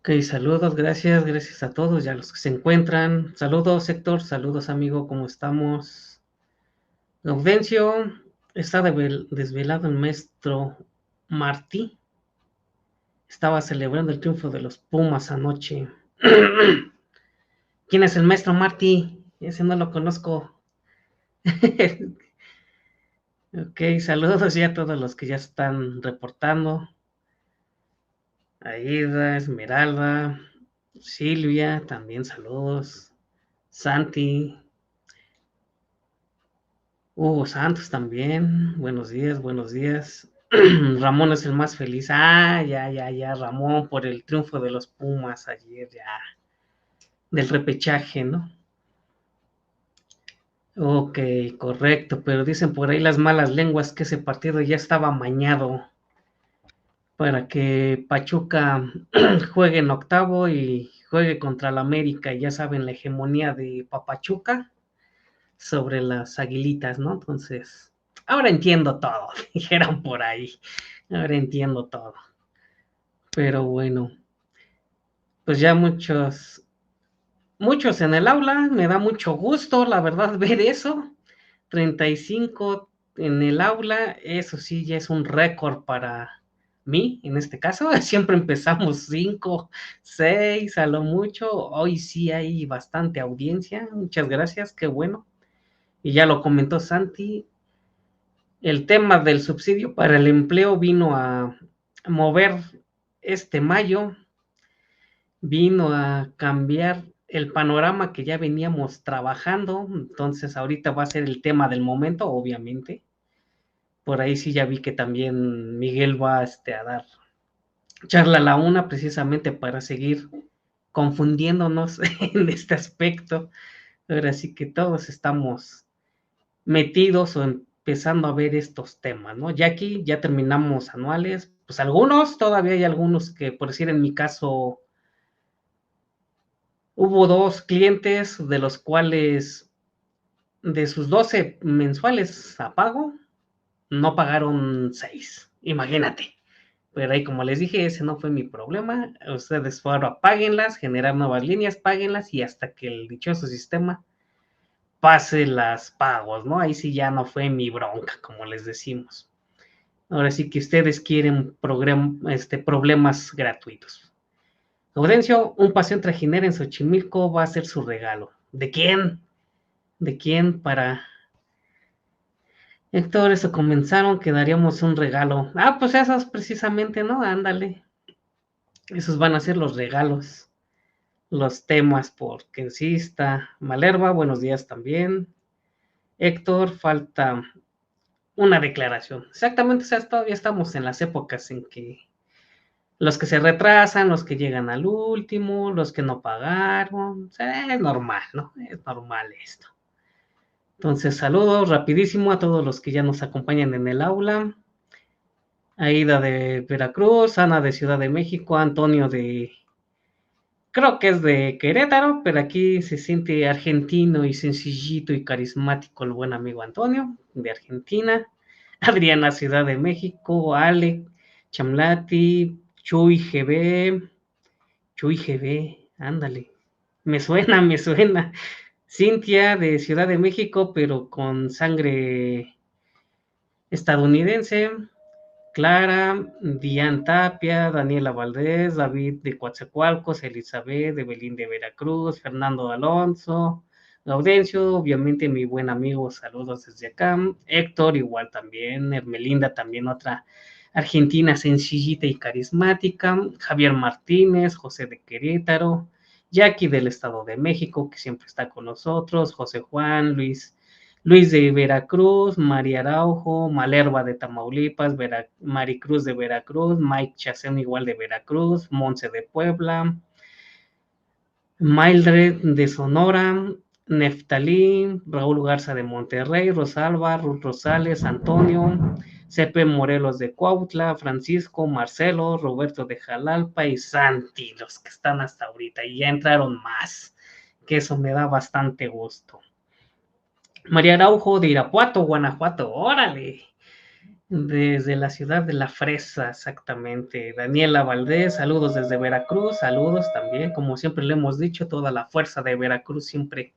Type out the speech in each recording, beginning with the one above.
Saludos, gracias a todos y a los que se encuentran. Saludos, Héctor, saludos, amigo, ¿cómo estamos? Gaudencio, está desvelado el maestro Martí. Estaba celebrando el triunfo de los Pumas anoche. ¿Quién es el maestro Martí? Ese no lo conozco. Ok, saludos ya a todos los que ya están reportando. Aida, Esmeralda, Silvia, también saludos. Santi, Hugo Santos también. Buenos días, buenos días. Ramón es el más feliz. Ya, Ramón, por el triunfo de los Pumas ayer, ya. Del repechaje, ¿no? Ok, correcto, pero dicen por ahí las malas lenguas que ese partido ya estaba amañado para que Pachuca juegue en octavo y juegue contra la América. Y ya saben la hegemonía de Papachuca sobre las Aguilitas, ¿no? Entonces, ahora entiendo todo, dijeron por ahí. Ahora entiendo todo. Pero bueno, pues ya muchos en el aula, me da mucho gusto, la verdad, ver eso. 35 en el aula, eso sí, ya es un récord para mí, en este caso. Siempre empezamos 5, 6, a lo mucho. Hoy sí hay bastante audiencia, muchas gracias, qué bueno. Y ya lo comentó Santi, el tema del subsidio para el empleo vino a mover este mayo, vino a cambiar el panorama que ya veníamos trabajando. Entonces ahorita va a ser el tema del momento, obviamente. Por ahí sí ya vi que también Miguel va a dar charla a la una precisamente para seguir confundiéndonos en este aspecto. Ahora sí que todos estamos metidos o empezando a ver estos temas, ¿no? Ya aquí ya terminamos anuales, pues algunos, todavía hay algunos que, por decir en mi caso, hubo 2 clientes de los cuales de sus 12 mensuales a pago, no pagaron 6, imagínate. Pero ahí, como les dije, ese no fue mi problema. Ustedes fueron, páguenlas, generar nuevas líneas, páguenlas y hasta que el dichoso sistema pase las pagos, ¿no? Ahí sí ya no fue mi bronca, como les decimos. Ahora sí que ustedes quieren problemas gratuitos. Audencio, un paseo trajinera en Xochimilco va a ser su regalo. ¿De quién? ¿De quién? Para Héctor, eso comenzaron que daríamos un regalo. Pues esos precisamente, ¿no? Ándale. Esos van a ser los regalos, los temas, porque sí está Malerva, buenos días también. Héctor, falta una declaración. Exactamente, o sea, todavía estamos en las épocas en que los que se retrasan, los que llegan al último, los que no pagaron, o sea, es normal, ¿no? Es normal esto. Entonces, saludos rapidísimo a todos los que ya nos acompañan en el aula. Aida de Veracruz, Ana de Ciudad de México, Antonio creo que es de Querétaro, pero aquí se siente argentino y sencillito y carismático el buen amigo Antonio, de Argentina. Adriana, Ciudad de México, Ale, Chamlati, Chuy GB, ándale. Me suena. Cintia, de Ciudad de México, pero con sangre estadounidense. Clara, Diane Tapia, Daniela Valdés, David de Coatzacoalcos, Elizabeth de Belín de Veracruz, Fernando Alonso, Gaudencio, obviamente mi buen amigo, saludos desde acá, Héctor igual también, Hermelinda también otra argentina sencillita y carismática, Javier Martínez, José de Querétaro, Jackie del Estado de México, que siempre está con nosotros, José Juan, Luis de Veracruz, María Araujo, Malerva de Tamaulipas, Maricruz de Veracruz, Mike Chacén igual de Veracruz, Monse de Puebla, Mildred de Sonora, Neftalí, Raúl Garza de Monterrey, Rosalba, Ruth Rosales, Antonio, Cepe Morelos de Cuautla, Francisco, Marcelo, Roberto de Jalalpa y Santi, los que están hasta ahorita, y ya entraron más, que eso me da bastante gusto. María Araujo de Irapuato, Guanajuato, órale. Desde la ciudad de La Fresa, exactamente. Daniela Valdés, saludos desde Veracruz, saludos también, como siempre le hemos dicho, toda la fuerza de Veracruz siempre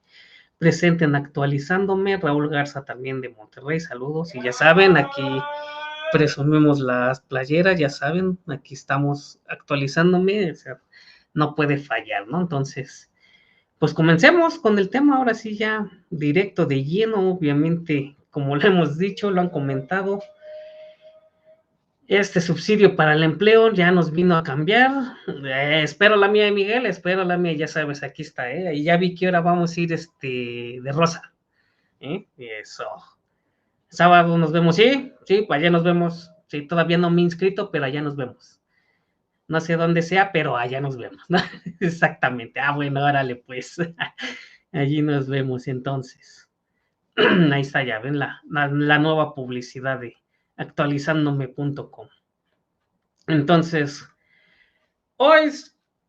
presente en actualizándome. Raúl Garza también de Monterrey, saludos. Y ya saben, aquí presumimos las playeras, ya saben, aquí estamos actualizándome, o sea, no puede fallar, ¿no? Entonces, pues comencemos con el tema, ahora sí ya directo de lleno, obviamente, como lo hemos dicho, lo han comentado, este subsidio para el empleo ya nos vino a cambiar. Espero la mía, Miguel, espero la mía, ya sabes, aquí está, ¿eh? Y ya vi que ahora vamos a ir de rosa, ¿eh? Eso. Sábado nos vemos, sí, sí, allá nos vemos. Sí, todavía no me he inscrito, pero allá nos vemos. No sé dónde sea, pero allá nos vemos, ¿no? Exactamente. Ah, bueno, órale, pues. Allí nos vemos entonces. Ahí está, ya ven la nueva publicidad de actualizandome.com. Entonces, hoy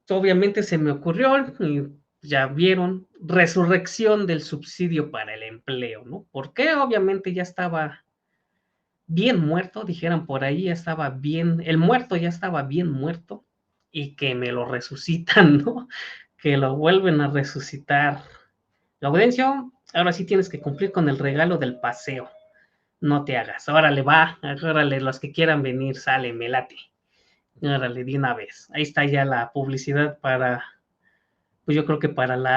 obviamente se me ocurrió, y ya vieron, resurrección del subsidio para el empleo, ¿no? Porque obviamente ya estaba bien muerto, dijeran por ahí, ya estaba bien, el muerto ya estaba bien muerto y que me lo resucitan, ¿no? Que lo vuelven a resucitar. Laurencio, ahora sí tienes que cumplir con el regalo del paseo. No te hagas. Órale, va. Órale, los que quieran venir, sale, me late. Órale, de una vez. Ahí está ya la publicidad para, pues yo creo que para la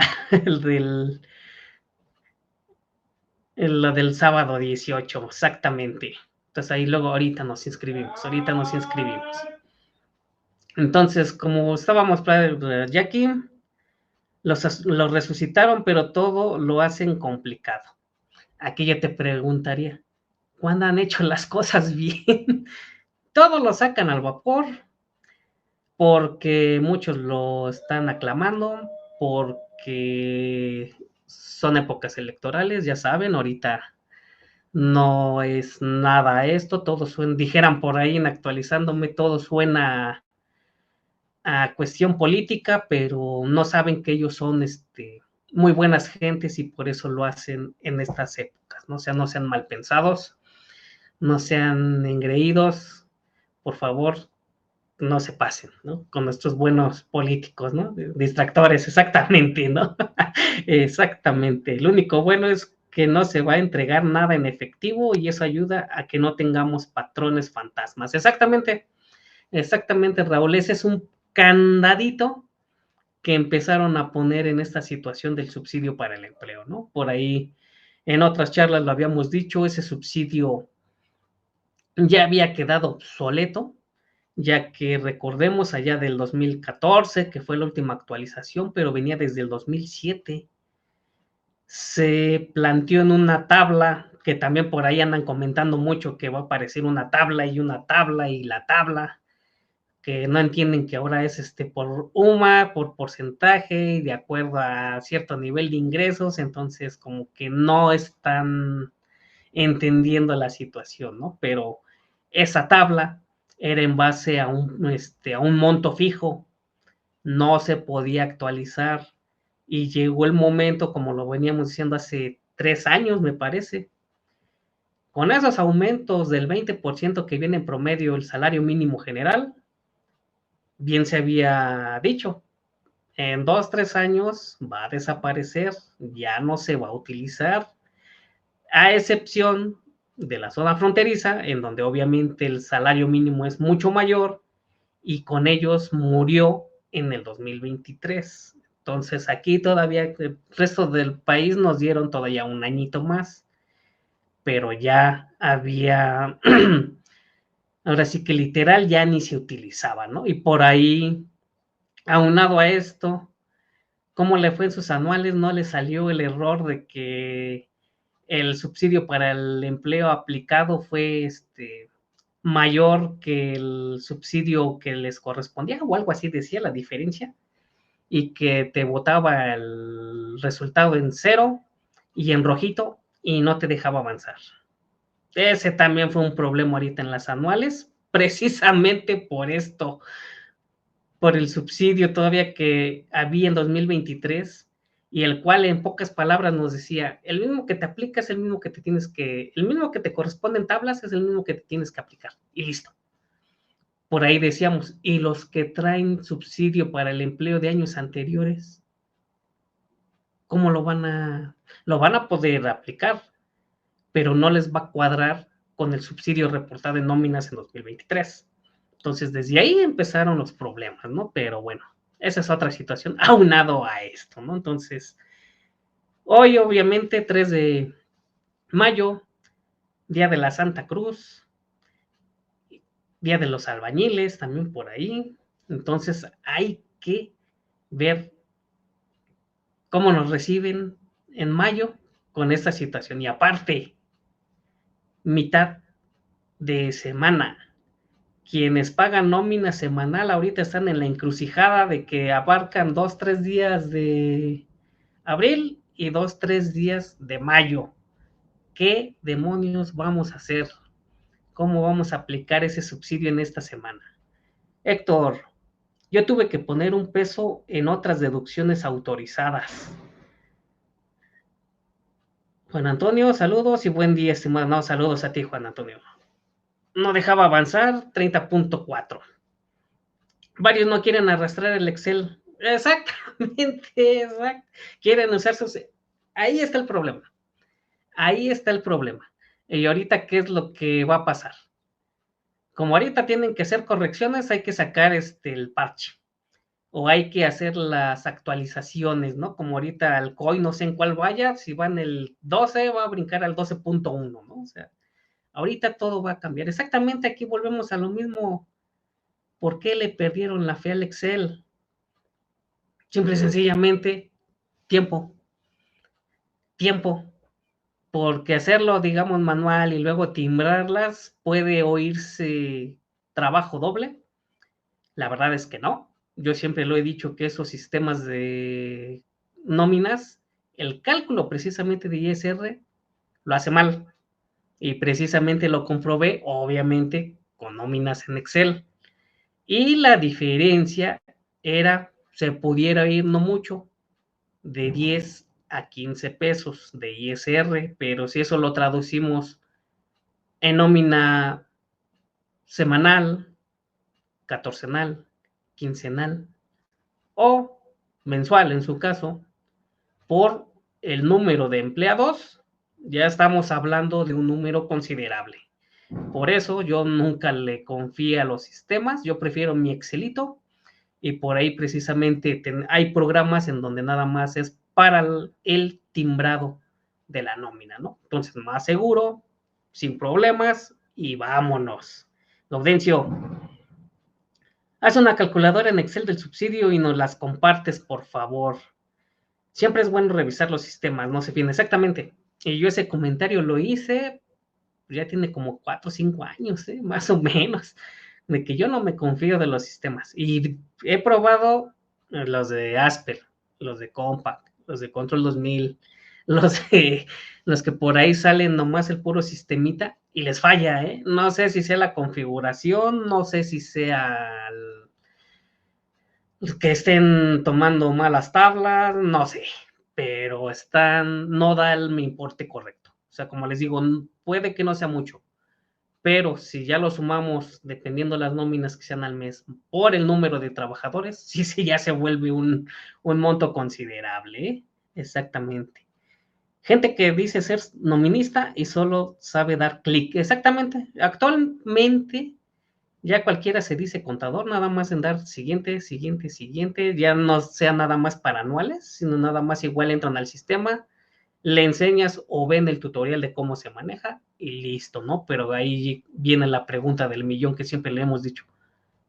del sábado 18, exactamente. Entonces ahí luego ahorita nos inscribimos. Entonces, como estábamos, Jackie, los resucitaron, pero todo lo hacen complicado. Aquí ya te preguntaría, ¿cuándo han hecho las cosas bien? Todo lo sacan al vapor, porque muchos lo están aclamando, porque son épocas electorales, ya saben, ahorita no es nada esto, todo suena, dijeran por ahí en actualizándome, todo suena a cuestión política, pero no saben que ellos son muy buenas gentes y por eso lo hacen en estas épocas, ¿no? O sea, no sean mal pensados, no sean engreídos, por favor, no se pasen, ¿no? Con nuestros buenos políticos, ¿no? Distractores, exactamente, ¿no? Exactamente. Lo único bueno es que no se va a entregar nada en efectivo y eso ayuda a que no tengamos patrones fantasmas. Exactamente, exactamente, Raúl. Ese es un candadito que empezaron a poner en esta situación del subsidio para el empleo, ¿no? Por ahí, en otras charlas lo habíamos dicho, ese subsidio ya había quedado obsoleto, ya que recordemos allá del 2014, que fue la última actualización, pero venía desde el 2007. Se planteó en una tabla, que también por ahí andan comentando mucho que va a aparecer una tabla y una tabla y la tabla, que no entienden que ahora es por UMA, por porcentaje y de acuerdo a cierto nivel de ingresos, entonces como que no están entendiendo la situación, ¿no? Pero esa tabla era en base a un monto fijo, no se podía actualizar y llegó el momento, como lo veníamos diciendo hace 3 años, me parece, con esos aumentos del 20% que viene en promedio el salario mínimo general, bien se había dicho, en 2, 3 años va a desaparecer, ya no se va a utilizar, a excepción de la zona fronteriza, en donde obviamente el salario mínimo es mucho mayor y con ellos murió en el 2023. Entonces aquí todavía el resto del país nos dieron todavía un añito más, pero ya había, ahora sí que literal ya ni se utilizaba, ¿no? Y por ahí, aunado a esto, ¿cómo le fue en sus anuales? No le salió el error de que el subsidio para el empleo aplicado fue mayor que el subsidio que les correspondía, o algo así decía la diferencia, y que te botaba el resultado en cero y en rojito y no te dejaba avanzar. Ese también fue un problema ahorita en las anuales, precisamente por esto, por el subsidio todavía que había en 2023 y el cual en pocas palabras nos decía, el mismo que te aplica es el mismo que el mismo que te corresponde en tablas es el mismo que te tienes que aplicar, y listo. Por ahí decíamos, y los que traen subsidio para el empleo de años anteriores, ¿cómo lo van a poder aplicar? Pero no les va a cuadrar con el subsidio reportado en nóminas en 2023. Entonces, desde ahí empezaron los problemas, ¿no? Pero bueno, esa es otra situación aunado a esto, ¿no? Entonces, hoy obviamente 3 de mayo, Día de la Santa Cruz, Día de los Albañiles, también por ahí. Entonces, hay que ver cómo nos reciben en mayo con esta situación. Y aparte, mitad de semana. Quienes pagan nómina semanal ahorita están en la encrucijada de que abarcan 2, 3 días de abril y 2, 3 días de mayo. ¿Qué demonios vamos a hacer? ¿Cómo vamos a aplicar ese subsidio en esta semana? Héctor, yo tuve que poner un peso en otras deducciones autorizadas. Juan Antonio, saludos y buen día, estimado. No, saludos a ti, Juan Antonio. No dejaba avanzar, 30.4. Varios no quieren arrastrar el Excel. Exactamente, exacto. Quieren usar sus... Ahí está el problema. Ahí está el problema. Y ahorita, ¿qué es lo que va a pasar? Como ahorita tienen que hacer correcciones, hay que sacar el parche. O hay que hacer las actualizaciones, ¿no? Como ahorita el COI, no sé en cuál vaya, si va en el 12, va a brincar al 12.1, ¿no? O sea, ahorita todo va a cambiar. Exactamente aquí volvemos a lo mismo. ¿Por qué le perdieron la fe al Excel? Simple y sencillamente, tiempo, tiempo, porque hacerlo, digamos, manual y luego timbrarlas puede oírse trabajo doble. La verdad es que no. Yo siempre lo he dicho que esos sistemas de nóminas, el cálculo precisamente de ISR lo hace mal. Y precisamente lo comprobé, obviamente, con nóminas en Excel. Y la diferencia era, se pudiera ir no mucho, de 10 a 15 pesos de ISR, pero si eso lo traducimos en nómina semanal, catorcenal, quincenal o mensual en su caso, por el número de empleados, ya estamos hablando de un número considerable. Por eso yo nunca le confío a los sistemas, yo prefiero mi Excelito y por ahí precisamente hay programas en donde nada más es para el timbrado de la nómina, ¿no? Entonces, más seguro, sin problemas y vámonos. Laudencio, haz una calculadora en Excel del subsidio y nos las compartes, por favor. Siempre es bueno revisar los sistemas, no se fijan exactamente. Y yo ese comentario lo hice, ya tiene como 4 o 5 años, más o menos, de que yo no me confío de los sistemas. Y he probado los de Asper, los de Compaq, los de Control 2000, los que por ahí salen nomás el puro sistemita y les falla, ¿eh? No sé si sea la configuración, no sé si sea que estén tomando malas tablas, no sé, pero no da el importe correcto. O sea, como les digo, puede que no sea mucho, pero si ya lo sumamos, dependiendo las nóminas que sean al mes, por el número de trabajadores, sí, ya se vuelve un monto considerable, ¿eh? Exactamente. Gente que dice ser nominista y solo sabe dar clic. Exactamente. Actualmente ya cualquiera se dice contador, nada más en dar siguiente, siguiente, siguiente, ya no sea nada más para anuales, sino nada más igual entran al sistema, le enseñas o ven el tutorial de cómo se maneja y listo, ¿no? Pero ahí viene la pregunta del millón que siempre le hemos dicho.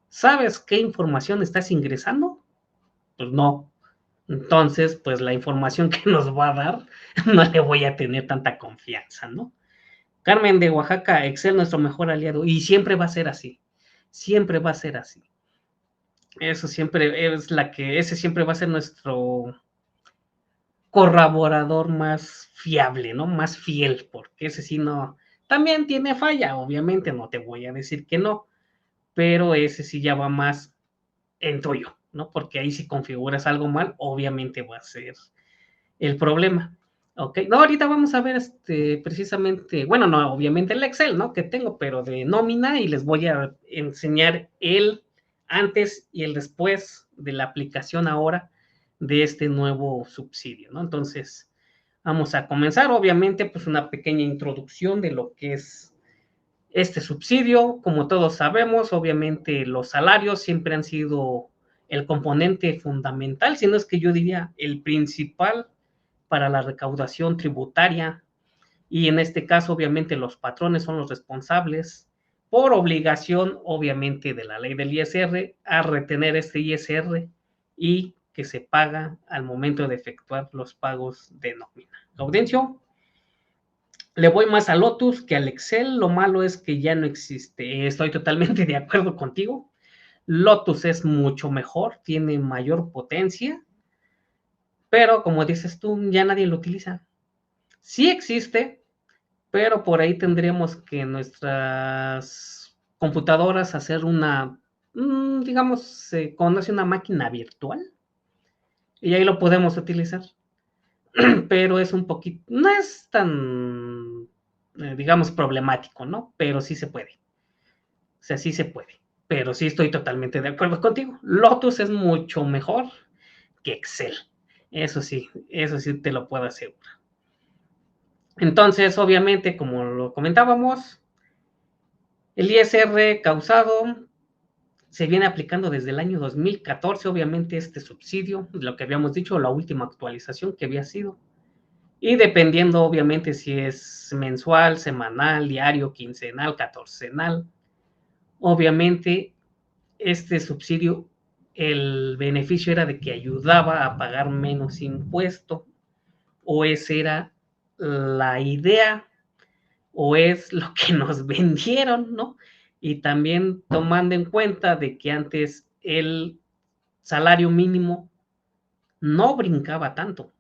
¿Sabes qué información estás ingresando? Pues no. Entonces, pues la información que nos va a dar no le voy a tener tanta confianza, ¿no? Carmen de Oaxaca, Excel nuestro mejor aliado y siempre va a ser así. Siempre va a ser así. Eso siempre ese siempre va a ser nuestro colaborador más fiable, ¿no? Más fiel, porque ese sí no, también tiene falla, obviamente, no te voy a decir que no, pero ese sí ya va más en tuyo, ¿no? Porque ahí si configuras algo mal, obviamente va a ser el problema. Ok, no, ahorita vamos a ver precisamente, bueno, no, obviamente el Excel, ¿no? Que tengo, pero de nómina y les voy a enseñar el antes y el después de la aplicación ahora de este nuevo subsidio, ¿no? Entonces, vamos a comenzar, obviamente, pues una pequeña introducción de lo que es este subsidio. Como todos sabemos, obviamente los salarios siempre han sido el componente fundamental, si no es que yo diría el principal para la recaudación tributaria, y en este caso obviamente los patrones son los responsables por obligación obviamente de la ley del ISR a retener este ISR y que se paga al momento de efectuar los pagos de nómina. Audencio, le voy más a Lotus que al Excel. Lo malo es que ya no existe. Estoy totalmente de acuerdo contigo. Lotus es mucho mejor, tiene mayor potencia, pero como dices tú, ya nadie lo utiliza. Sí existe, pero por ahí tendríamos que en nuestras computadoras hacer una, digamos, se conoce una máquina virtual y ahí lo podemos utilizar, pero es un poquito, no es tan, digamos, problemático, ¿no? Pero sí se puede, o sea, sí se puede, pero sí estoy totalmente de acuerdo contigo. Lotus es mucho mejor que Excel, eso sí te lo puedo asegurar. Entonces, obviamente, como lo comentábamos, el ISR causado se viene aplicando desde el año 2014, obviamente, este subsidio, lo que habíamos dicho, la última actualización que había sido. Y dependiendo, obviamente, si es mensual, semanal, diario, quincenal, catorcenal, obviamente, este subsidio, el beneficio era de que ayudaba a pagar menos impuesto, o esa era la idea o es lo que nos vendieron, ¿no? Y también tomando en cuenta de que antes el salario mínimo no brincaba tanto.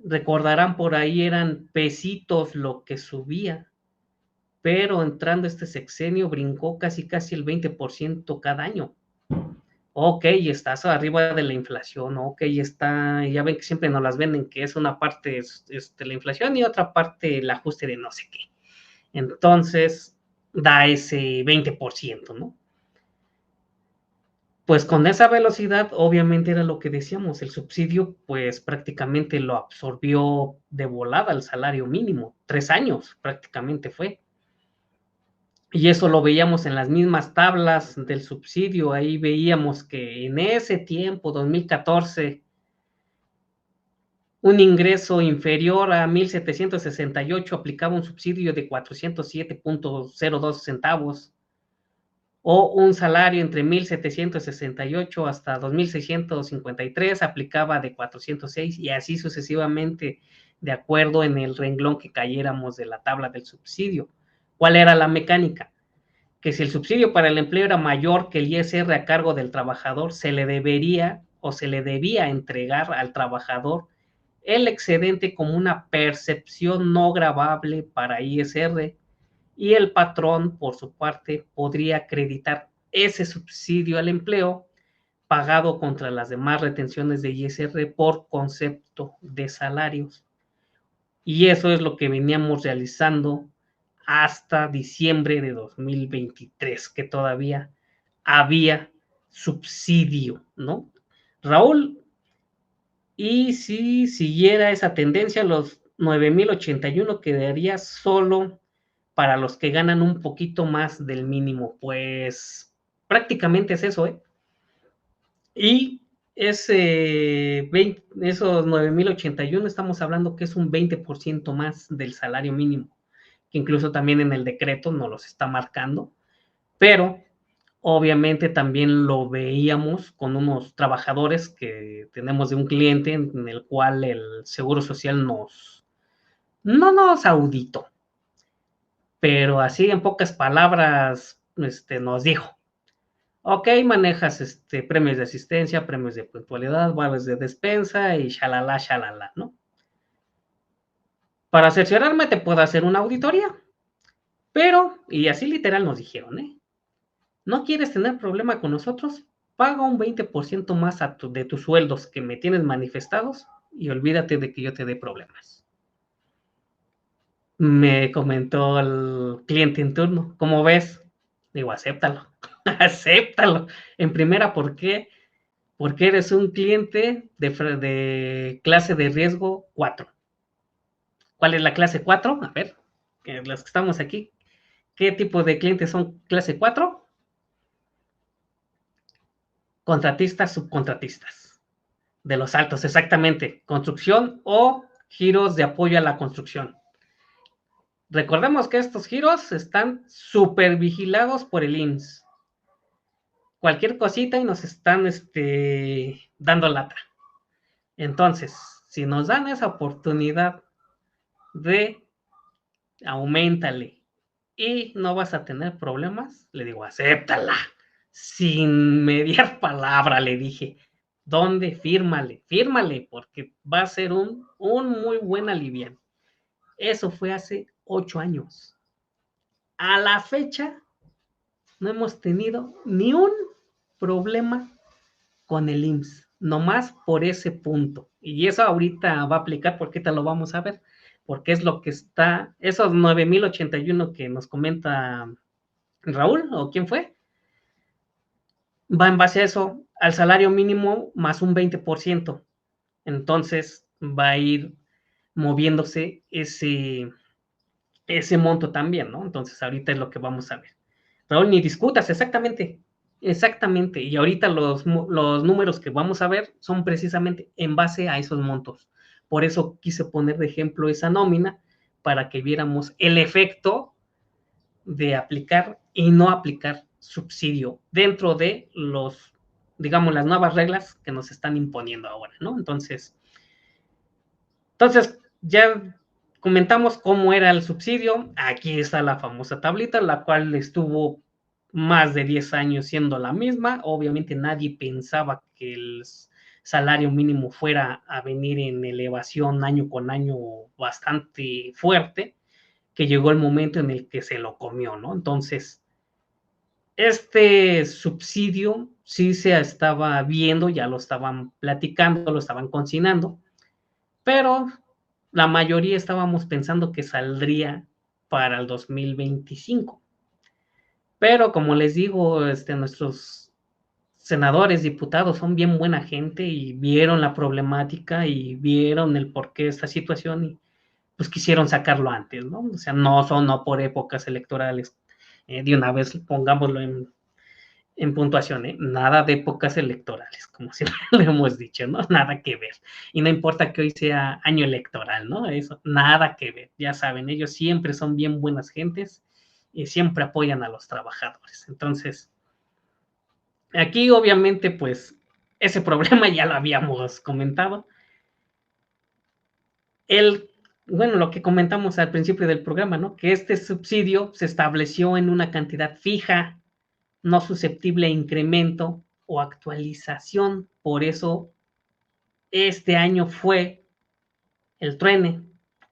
Recordarán por ahí eran pesitos lo que subía, pero entrando este sexenio brincó casi el 20% cada año. Ok, estás arriba de la inflación, ok, está, ya ven que siempre nos las venden, que es una parte la inflación y otra parte el ajuste de no sé qué. Entonces, da ese 20%, ¿no? Pues con esa velocidad, obviamente era lo que decíamos, el subsidio pues prácticamente lo absorbió de volada el salario mínimo, 3 años prácticamente fue. Y eso lo veíamos en las mismas tablas del subsidio, ahí veíamos que en ese tiempo, 2014, un ingreso inferior a 1,768 aplicaba un subsidio de 407.02 centavos, o un salario entre 1,768 hasta 2,653 aplicaba de 406 y así sucesivamente de acuerdo en el renglón que cayéramos de la tabla del subsidio. ¿Cuál era la mecánica? Que si el subsidio para el empleo era mayor que el ISR a cargo del trabajador, se le debería o se le debía entregar al trabajador el excedente como una percepción no gravable para ISR, y el patrón, por su parte, podría acreditar ese subsidio al empleo pagado contra las demás retenciones de ISR por concepto de salarios. Y eso es lo que veníamos realizando hasta diciembre de 2023, que todavía había subsidio, ¿no? Raúl, y si siguiera esa tendencia, los 9,081 quedaría solo para los que ganan un poquito más del mínimo. Pues prácticamente es eso, ¿eh? Y esos 9,081 estamos hablando que es un 20% más del salario mínimo, que incluso también en el decreto nos los está marcando, pero obviamente también lo veíamos con unos trabajadores que tenemos de un cliente en el cual el Seguro Social no nos auditó, pero así en pocas palabras nos dijo, ok, manejas premios de asistencia, premios de puntualidad, vales de despensa y shalala, ¿no? Para cerciorarme te puedo hacer una auditoría, pero, y así literal nos dijeron, ¿eh? ¿No quieres tener problema con nosotros? Paga un 20% más de tus sueldos que me tienes manifestados y olvídate de que yo te dé problemas. Me comentó el cliente en turno, ¿cómo ves? Digo, acéptalo, acéptalo. En primera, ¿por qué? Porque eres un cliente de clase de riesgo 4. ¿Cuál es la clase 4? A ver, los que estamos aquí, ¿qué tipo de clientes son clase 4? Contratistas, subcontratistas. De los altos, exactamente. Construcción o giros de apoyo a la construcción. Recordemos que estos giros están súper vigilados por el IMSS. Cualquier cosita y nos están dando lata. Entonces, si nos dan esa oportunidad de aumentale y no vas a tener problemas, le digo, acéptala. Sin mediar palabra, le dije, ¿dónde? Fírmale, fírmale, porque va a ser un muy buen alivio. Eso fue hace 8 años. A la fecha, no hemos tenido ni un problema con el IMSS, nomás por ese punto. Y eso ahorita va a aplicar porque te lo vamos a ver, porque es lo que está, esos 9,081 que nos comenta Raúl, o quién fue, va en base a eso, al salario mínimo más un 20%. Entonces va a ir moviéndose ese monto también, ¿no? Entonces ahorita es lo que vamos a ver. Raúl, ni discutas, exactamente, exactamente. Y ahorita los números que vamos a ver son precisamente en base a esos montos. Por eso quise poner de ejemplo esa nómina para que viéramos el efecto de aplicar y no aplicar subsidio dentro de digamos, las nuevas reglas que nos están imponiendo ahora, ¿no? Entonces ya comentamos cómo era el subsidio. Aquí está la famosa tablita, la cual estuvo más de 10 años siendo la misma. Obviamente nadie pensaba que el salario mínimo fuera a venir en elevación año con año bastante fuerte, que llegó el momento en el que se lo comió, ¿no? Entonces, este subsidio sí se estaba viendo, ya lo estaban platicando, lo estaban consignando, pero la mayoría estábamos pensando que saldría para el 2025. Pero como les digo, nuestros senadores, diputados son bien buena gente y vieron la problemática y vieron el porqué de esta situación y pues quisieron sacarlo antes, ¿no? O sea, no por épocas electorales. De una vez pongámoslo en puntuación, ¿eh? Nada de épocas electorales, como siempre lo hemos dicho, ¿no? Nada que ver. Y no importa que hoy sea año electoral, ¿no? Eso, nada que ver. Ya saben, ellos siempre son bien buenas gentes y siempre apoyan a los trabajadores. Entonces, aquí obviamente, pues, ese problema ya lo habíamos comentado. Bueno, lo que comentamos al principio del programa, ¿no? Que este subsidio se estableció en una cantidad fija, no susceptible a incremento o actualización. Por eso este año fue el truene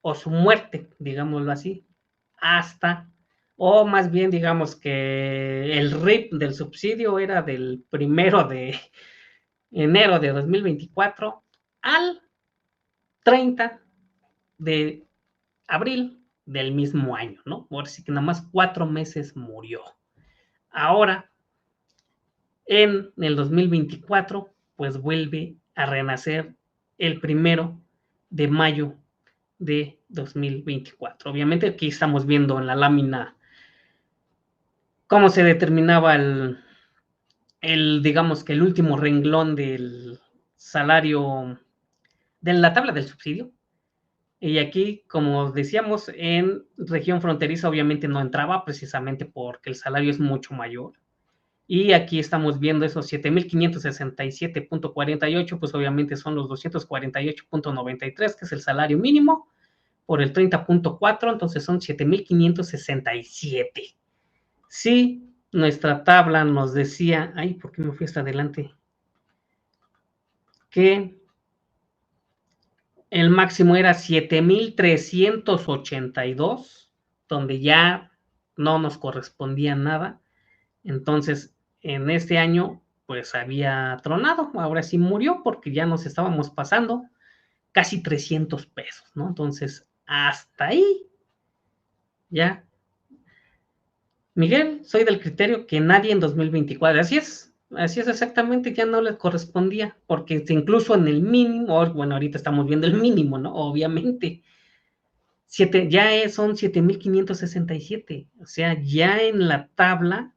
o su muerte, digámoslo así, hasta, o más bien digamos que el RIP del subsidio era del 1 de enero de 2024 al 30 de abril del mismo año, ¿no? Por así que nada más 4 meses murió. Ahora, en el 2024, pues vuelve a renacer el 1 de mayo de 2024. Obviamente aquí estamos viendo en la lámina cómo se determinaba digamos que el último renglón del salario, de la tabla del subsidio. Y aquí, como decíamos, en región fronteriza obviamente no entraba precisamente porque el salario es mucho mayor. Y aquí estamos viendo esos 7,567.48, pues obviamente son los 248.93, que es el salario mínimo, por el 30.4, entonces son 7,567. Sí, nuestra tabla nos decía, ay, ¿por qué me fui hasta adelante? Que el máximo era 7,382, donde ya no nos correspondía nada. Entonces, en este año, pues había tronado, ahora sí murió porque ya nos estábamos pasando. casi 300 pesos, ¿no? Entonces, hasta ahí, ya. Miguel, soy del criterio que nadie en 2024, así es exactamente, ya no les correspondía, porque incluso en el mínimo, bueno, ahorita estamos viendo el mínimo, ¿no? Obviamente, son 7,567, o sea, ya en la tabla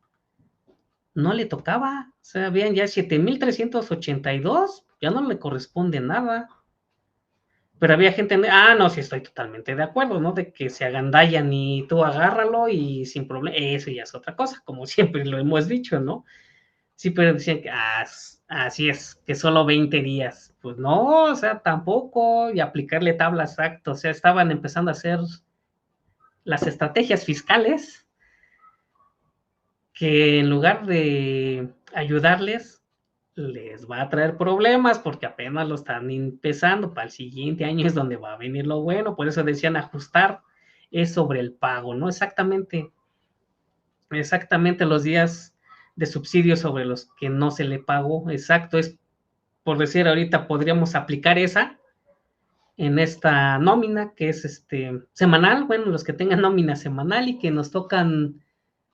no le tocaba, o sea, vean, ya 7,382, ya no le corresponde nada. Pero había gente, no, sí estoy totalmente de acuerdo, ¿no? De que se agandallan y tú agárralo y sin problema, eso ya es otra cosa, como siempre lo hemos dicho, ¿no? Sí, pero decían que así es, que solo 20 días. Pues no, o sea, tampoco, y aplicarle tabla exacta, o sea, estaban empezando a hacer las estrategias fiscales que en lugar de ayudarles, les va a traer problemas porque apenas lo están empezando. Para el siguiente año es donde va a venir lo bueno. Por eso decían ajustar es sobre el pago, ¿no? Exactamente los días de subsidio sobre los que no se le pagó. Exacto, es por decir ahorita podríamos aplicar esa en esta nómina que es semanal, bueno, los que tengan nómina semanal y que nos tocan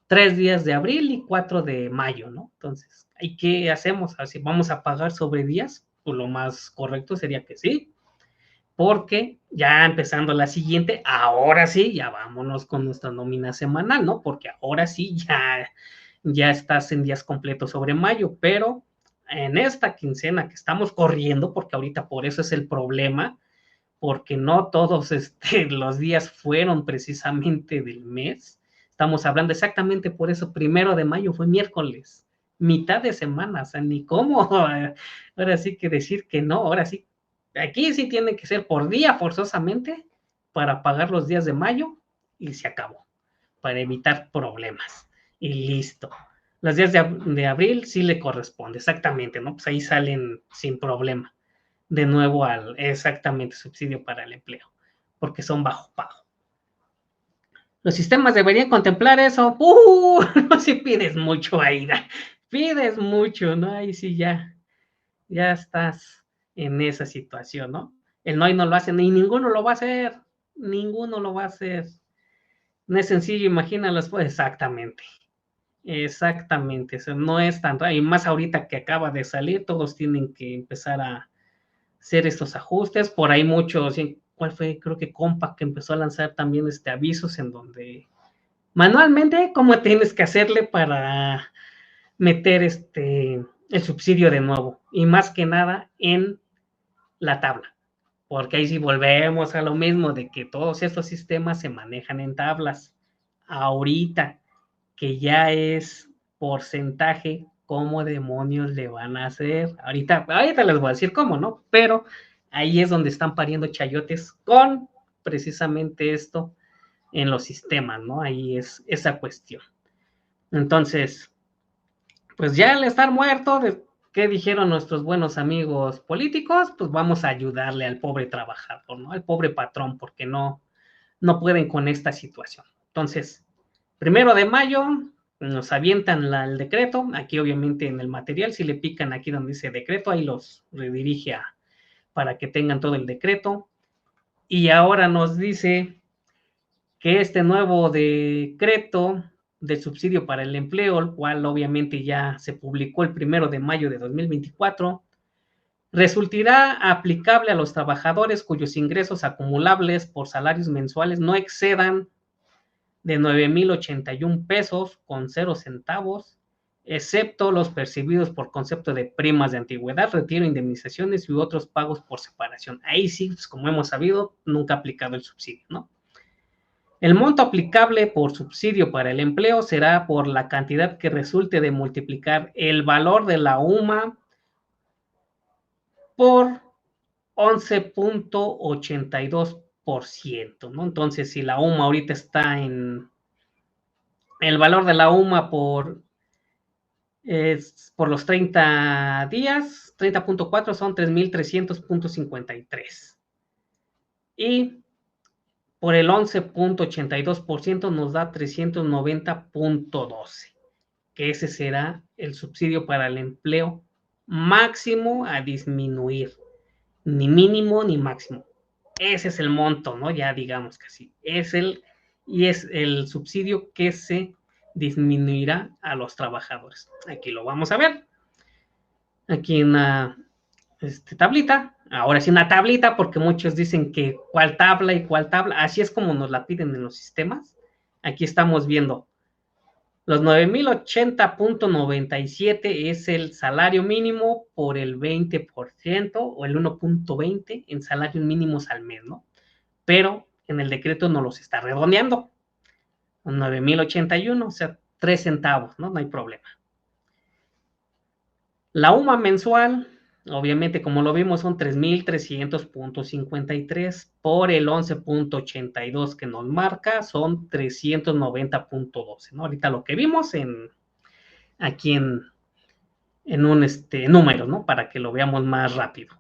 3 días de abril y 4 de mayo, ¿no? Entonces, ¿y qué hacemos? Así vamos a pagar sobre días, pues lo más correcto sería que sí, porque ya empezando la siguiente, ahora sí, ya vámonos con nuestra nómina semanal, ¿no? Porque ahora sí ya estás en días completos sobre mayo, pero en esta quincena que estamos corriendo, porque ahorita por eso es el problema, porque no todos los días fueron precisamente del mes. Estamos hablando exactamente por eso, 1 de mayo fue miércoles, mitad de semana, o sea, ni cómo, ahora sí que decir que no, ahora sí, aquí sí tiene que ser por día forzosamente para pagar los días de mayo y se acabó, para evitar problemas y listo. Los días de abril sí le corresponde, exactamente, ¿no? Pues ahí salen sin problema de nuevo al exactamente subsidio para el empleo, porque son bajo pago. Los sistemas deberían contemplar eso. No, si pides mucho, Aida, pides mucho, ¿no? Ahí sí ya estás en esa situación, ¿no? El no y no lo hacen, y ninguno lo va a hacer, ninguno lo va a hacer. No es sencillo, imagínalos, pues exactamente. Exactamente, eso no es tan raro, y más ahorita que acaba de salir, todos tienen que empezar a hacer estos ajustes. Por ahí muchos, ¿cuál fue? Creo que Compaq que empezó a lanzar también avisos en donde manualmente cómo tienes que hacerle para meter el subsidio de nuevo y más que nada en la tabla, porque ahí sí volvemos a lo mismo de que todos estos sistemas se manejan en tablas. Ahorita que ya es porcentaje, ¿cómo demonios le van a hacer? Ahorita les voy a decir cómo, ¿no? Pero ahí es donde están pariendo chayotes con precisamente esto en los sistemas, ¿no? Ahí es esa cuestión. Entonces, pues ya al estar muerto, ¿qué dijeron nuestros buenos amigos políticos? Pues vamos a ayudarle al pobre trabajador, ¿no? Al pobre patrón, porque no pueden con esta situación. Entonces, 1 de mayo nos avientan el decreto. Aquí obviamente en el material, si le pican aquí donde dice decreto, ahí los redirige para que tengan todo el decreto. Y ahora nos dice que este nuevo decreto de subsidio para el empleo, el cual obviamente ya se publicó el 1 de mayo de 2024, resultará aplicable a los trabajadores cuyos ingresos acumulables por salarios mensuales no excedan de 9,081 pesos con 0 centavos, excepto los percibidos por concepto de primas de antigüedad, retiro, indemnizaciones y otros pagos por separación. Ahí sí, pues, como hemos sabido, nunca ha aplicado el subsidio, ¿no? El monto aplicable por subsidio para el empleo será por la cantidad que resulte de multiplicar el valor de la UMA por 11,82%, ¿no? Entonces, si la UMA ahorita está en el valor de la UMA por los 30 días, 30,4 son 3,300,53. Y por el 11,82% nos da 390,12, que ese será el subsidio para el empleo máximo a disminuir. ni mínimo ni máximo. Ese es el monto, ¿no? Ya digamos que sí. Es el subsidio que se disminuirá a los trabajadores. Aquí lo vamos a ver. Aquí en la tablita. Ahora sí una tablita, porque muchos dicen que cuál tabla y cuál tabla. Así es como nos la piden en los sistemas. Aquí estamos viendo los 9,080.97 es el salario mínimo por el 20% o el 1,20 en salarios mínimos al mes, ¿no? Pero en el decreto no los está redondeando. 9,081, o sea, 3 centavos, ¿no? No hay problema. La UMA mensual, obviamente, como lo vimos, son 3,300.53 por el 11,82 que nos marca, son 390.12, ¿no? Ahorita lo que vimos aquí en un número, ¿no? Para que lo veamos más rápido.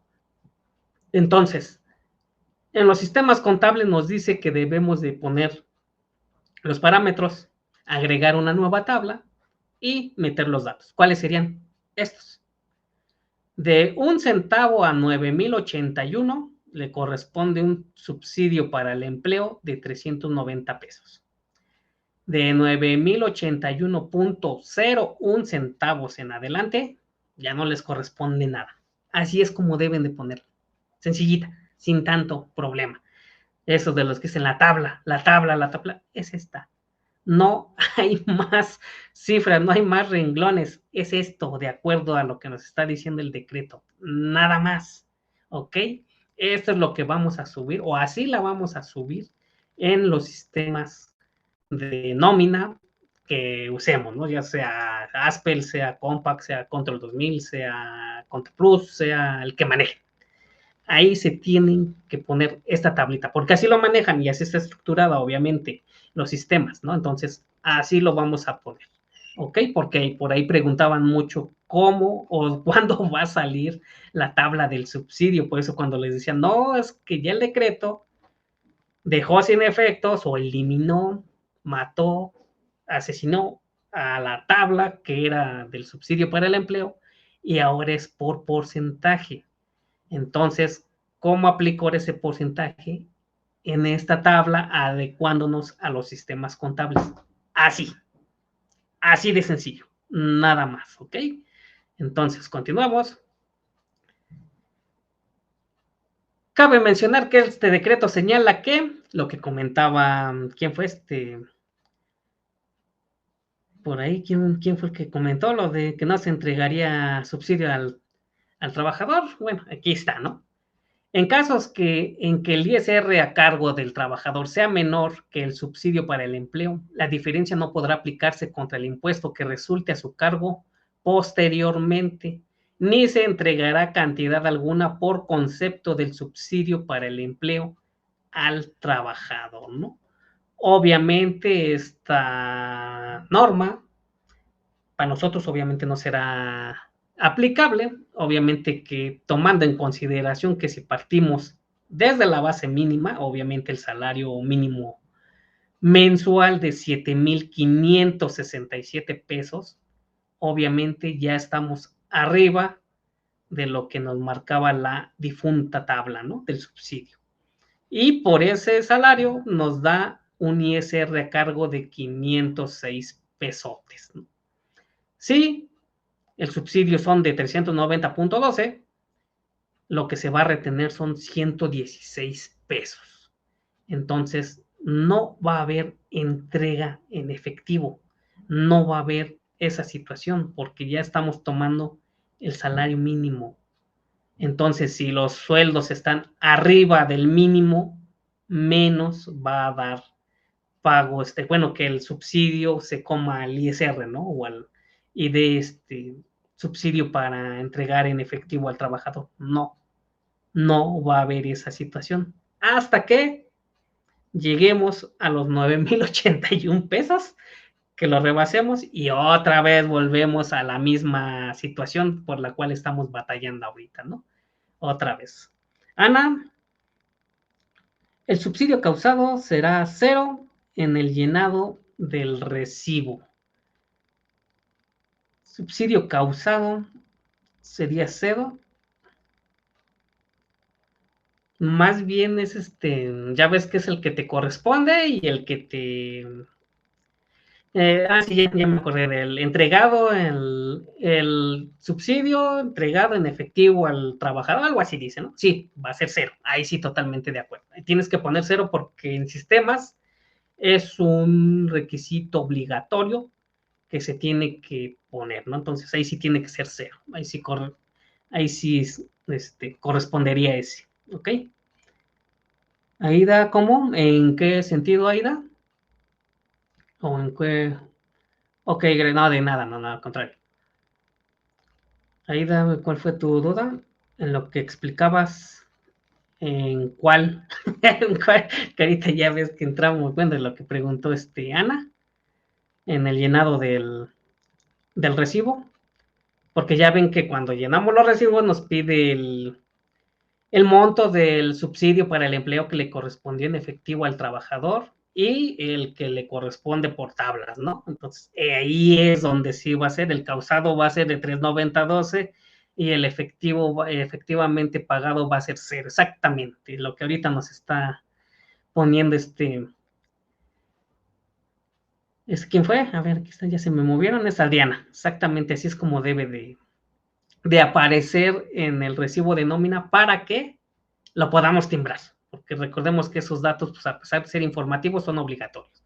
Entonces, en los sistemas contables nos dice que debemos de poner los parámetros, agregar una nueva tabla y meter los datos. ¿Cuáles serían estos? De 1 centavo a 9,081 le corresponde un subsidio para el empleo de 390 pesos. De 9,081.01 centavos en adelante, ya no les corresponde nada. Así es como deben de ponerlo. Sencillita, sin tanto problema. Eso de los que dicen la tabla, es esta. No hay más cifras, no hay más renglones. Es esto, de acuerdo a lo que nos está diciendo el decreto. Nada más. ¿Ok? Esto es lo que vamos a subir, o así la vamos a subir en los sistemas de nómina que usemos, ¿no? Ya sea Aspel, sea Compact, sea Control 2000, sea Control Plus, sea el que maneje. Ahí se tienen que poner esta tablita, porque así lo manejan y así está estructurada, obviamente, los sistemas, ¿no? Entonces, así lo vamos a poner, ¿ok? Porque por ahí preguntaban mucho cómo o cuándo va a salir la tabla del subsidio, por eso cuando les decían, no, es que ya el decreto dejó sin efectos o eliminó, mató, asesinó a la tabla que era del subsidio para el empleo y ahora es por porcentaje. Entonces, ¿cómo aplico ese porcentaje en esta tabla adecuándonos a los sistemas contables? Así, así de sencillo, nada más, ¿ok? Entonces, continuamos. Cabe mencionar que este decreto señala que lo que comentaba, ¿quién fue por ahí? ¿Quién fue el que comentó lo de que no se entregaría subsidio al trabajador? Bueno, aquí está, ¿no? En casos en que el ISR a cargo del trabajador sea menor que el subsidio para el empleo, la diferencia no podrá aplicarse contra el impuesto que resulte a su cargo posteriormente, ni se entregará cantidad alguna por concepto del subsidio para el empleo al trabajador, ¿no? Obviamente esta norma para nosotros obviamente no será aplicable, obviamente que tomando en consideración que si partimos desde la base mínima, obviamente el salario mínimo mensual de 7,567 pesos, obviamente ya estamos arriba de lo que nos marcaba la difunta tabla, ¿no? Del subsidio. Y por ese salario nos da un ISR a cargo de 506 pesotes, ¿no? Sí, el subsidio son de 390.12, lo que se va a retener son 116 pesos. Entonces, no va a haber entrega en efectivo, no va a haber esa situación porque ya estamos tomando el salario mínimo. Entonces, si los sueldos están arriba del mínimo, menos va a dar pago, bueno, que el subsidio se coma al ISR, ¿no? Y de subsidio para entregar en efectivo al trabajador. No, no va a haber esa situación. Hasta que lleguemos a los 9,081 pesos, que lo rebasemos y otra vez volvemos a la misma situación por la cual estamos batallando ahorita, ¿no? Otra vez. Ana, el subsidio causado será cero en el llenado del recibo. Subsidio causado sería cero Más bien es ya ves que es el que te corresponde y el que te... sí, ya me acordé del entregado, el subsidio entregado en efectivo al trabajador, algo así dice, ¿no? Sí, va a ser cero. Ahí sí, totalmente de acuerdo. Tienes que poner cero porque en sistemas es un requisito obligatorio que se tiene que poner, ¿no? Entonces ahí sí tiene que ser cero. Ahí sí correspondería ese, ¿ok? Aida, ¿cómo? ¿En qué sentido, Aida? ¿O en qué? Ok, no, de nada, no, al contrario. Aida, ¿cuál fue tu duda? En lo que explicabas, ¿en cuál? ¿En cuál? Que ahorita ya ves que entramos, bueno, en lo que preguntó Ana, en el llenado del recibo, porque ya ven que cuando llenamos los recibos nos pide el monto del subsidio para el empleo que le correspondió en efectivo al trabajador y el que le corresponde por tablas, ¿no? Entonces, ahí es donde sí va a ser, el causado va a ser de 3.9012 y el efectivo, efectivamente pagado va a ser cero, exactamente, lo que ahorita nos está poniendo ¿quién fue? A ver, aquí está, ya se me movieron, es Adriana, exactamente, así es como debe de aparecer en el recibo de nómina para que lo podamos timbrar, porque recordemos que esos datos, pues, a pesar de ser informativos, son obligatorios.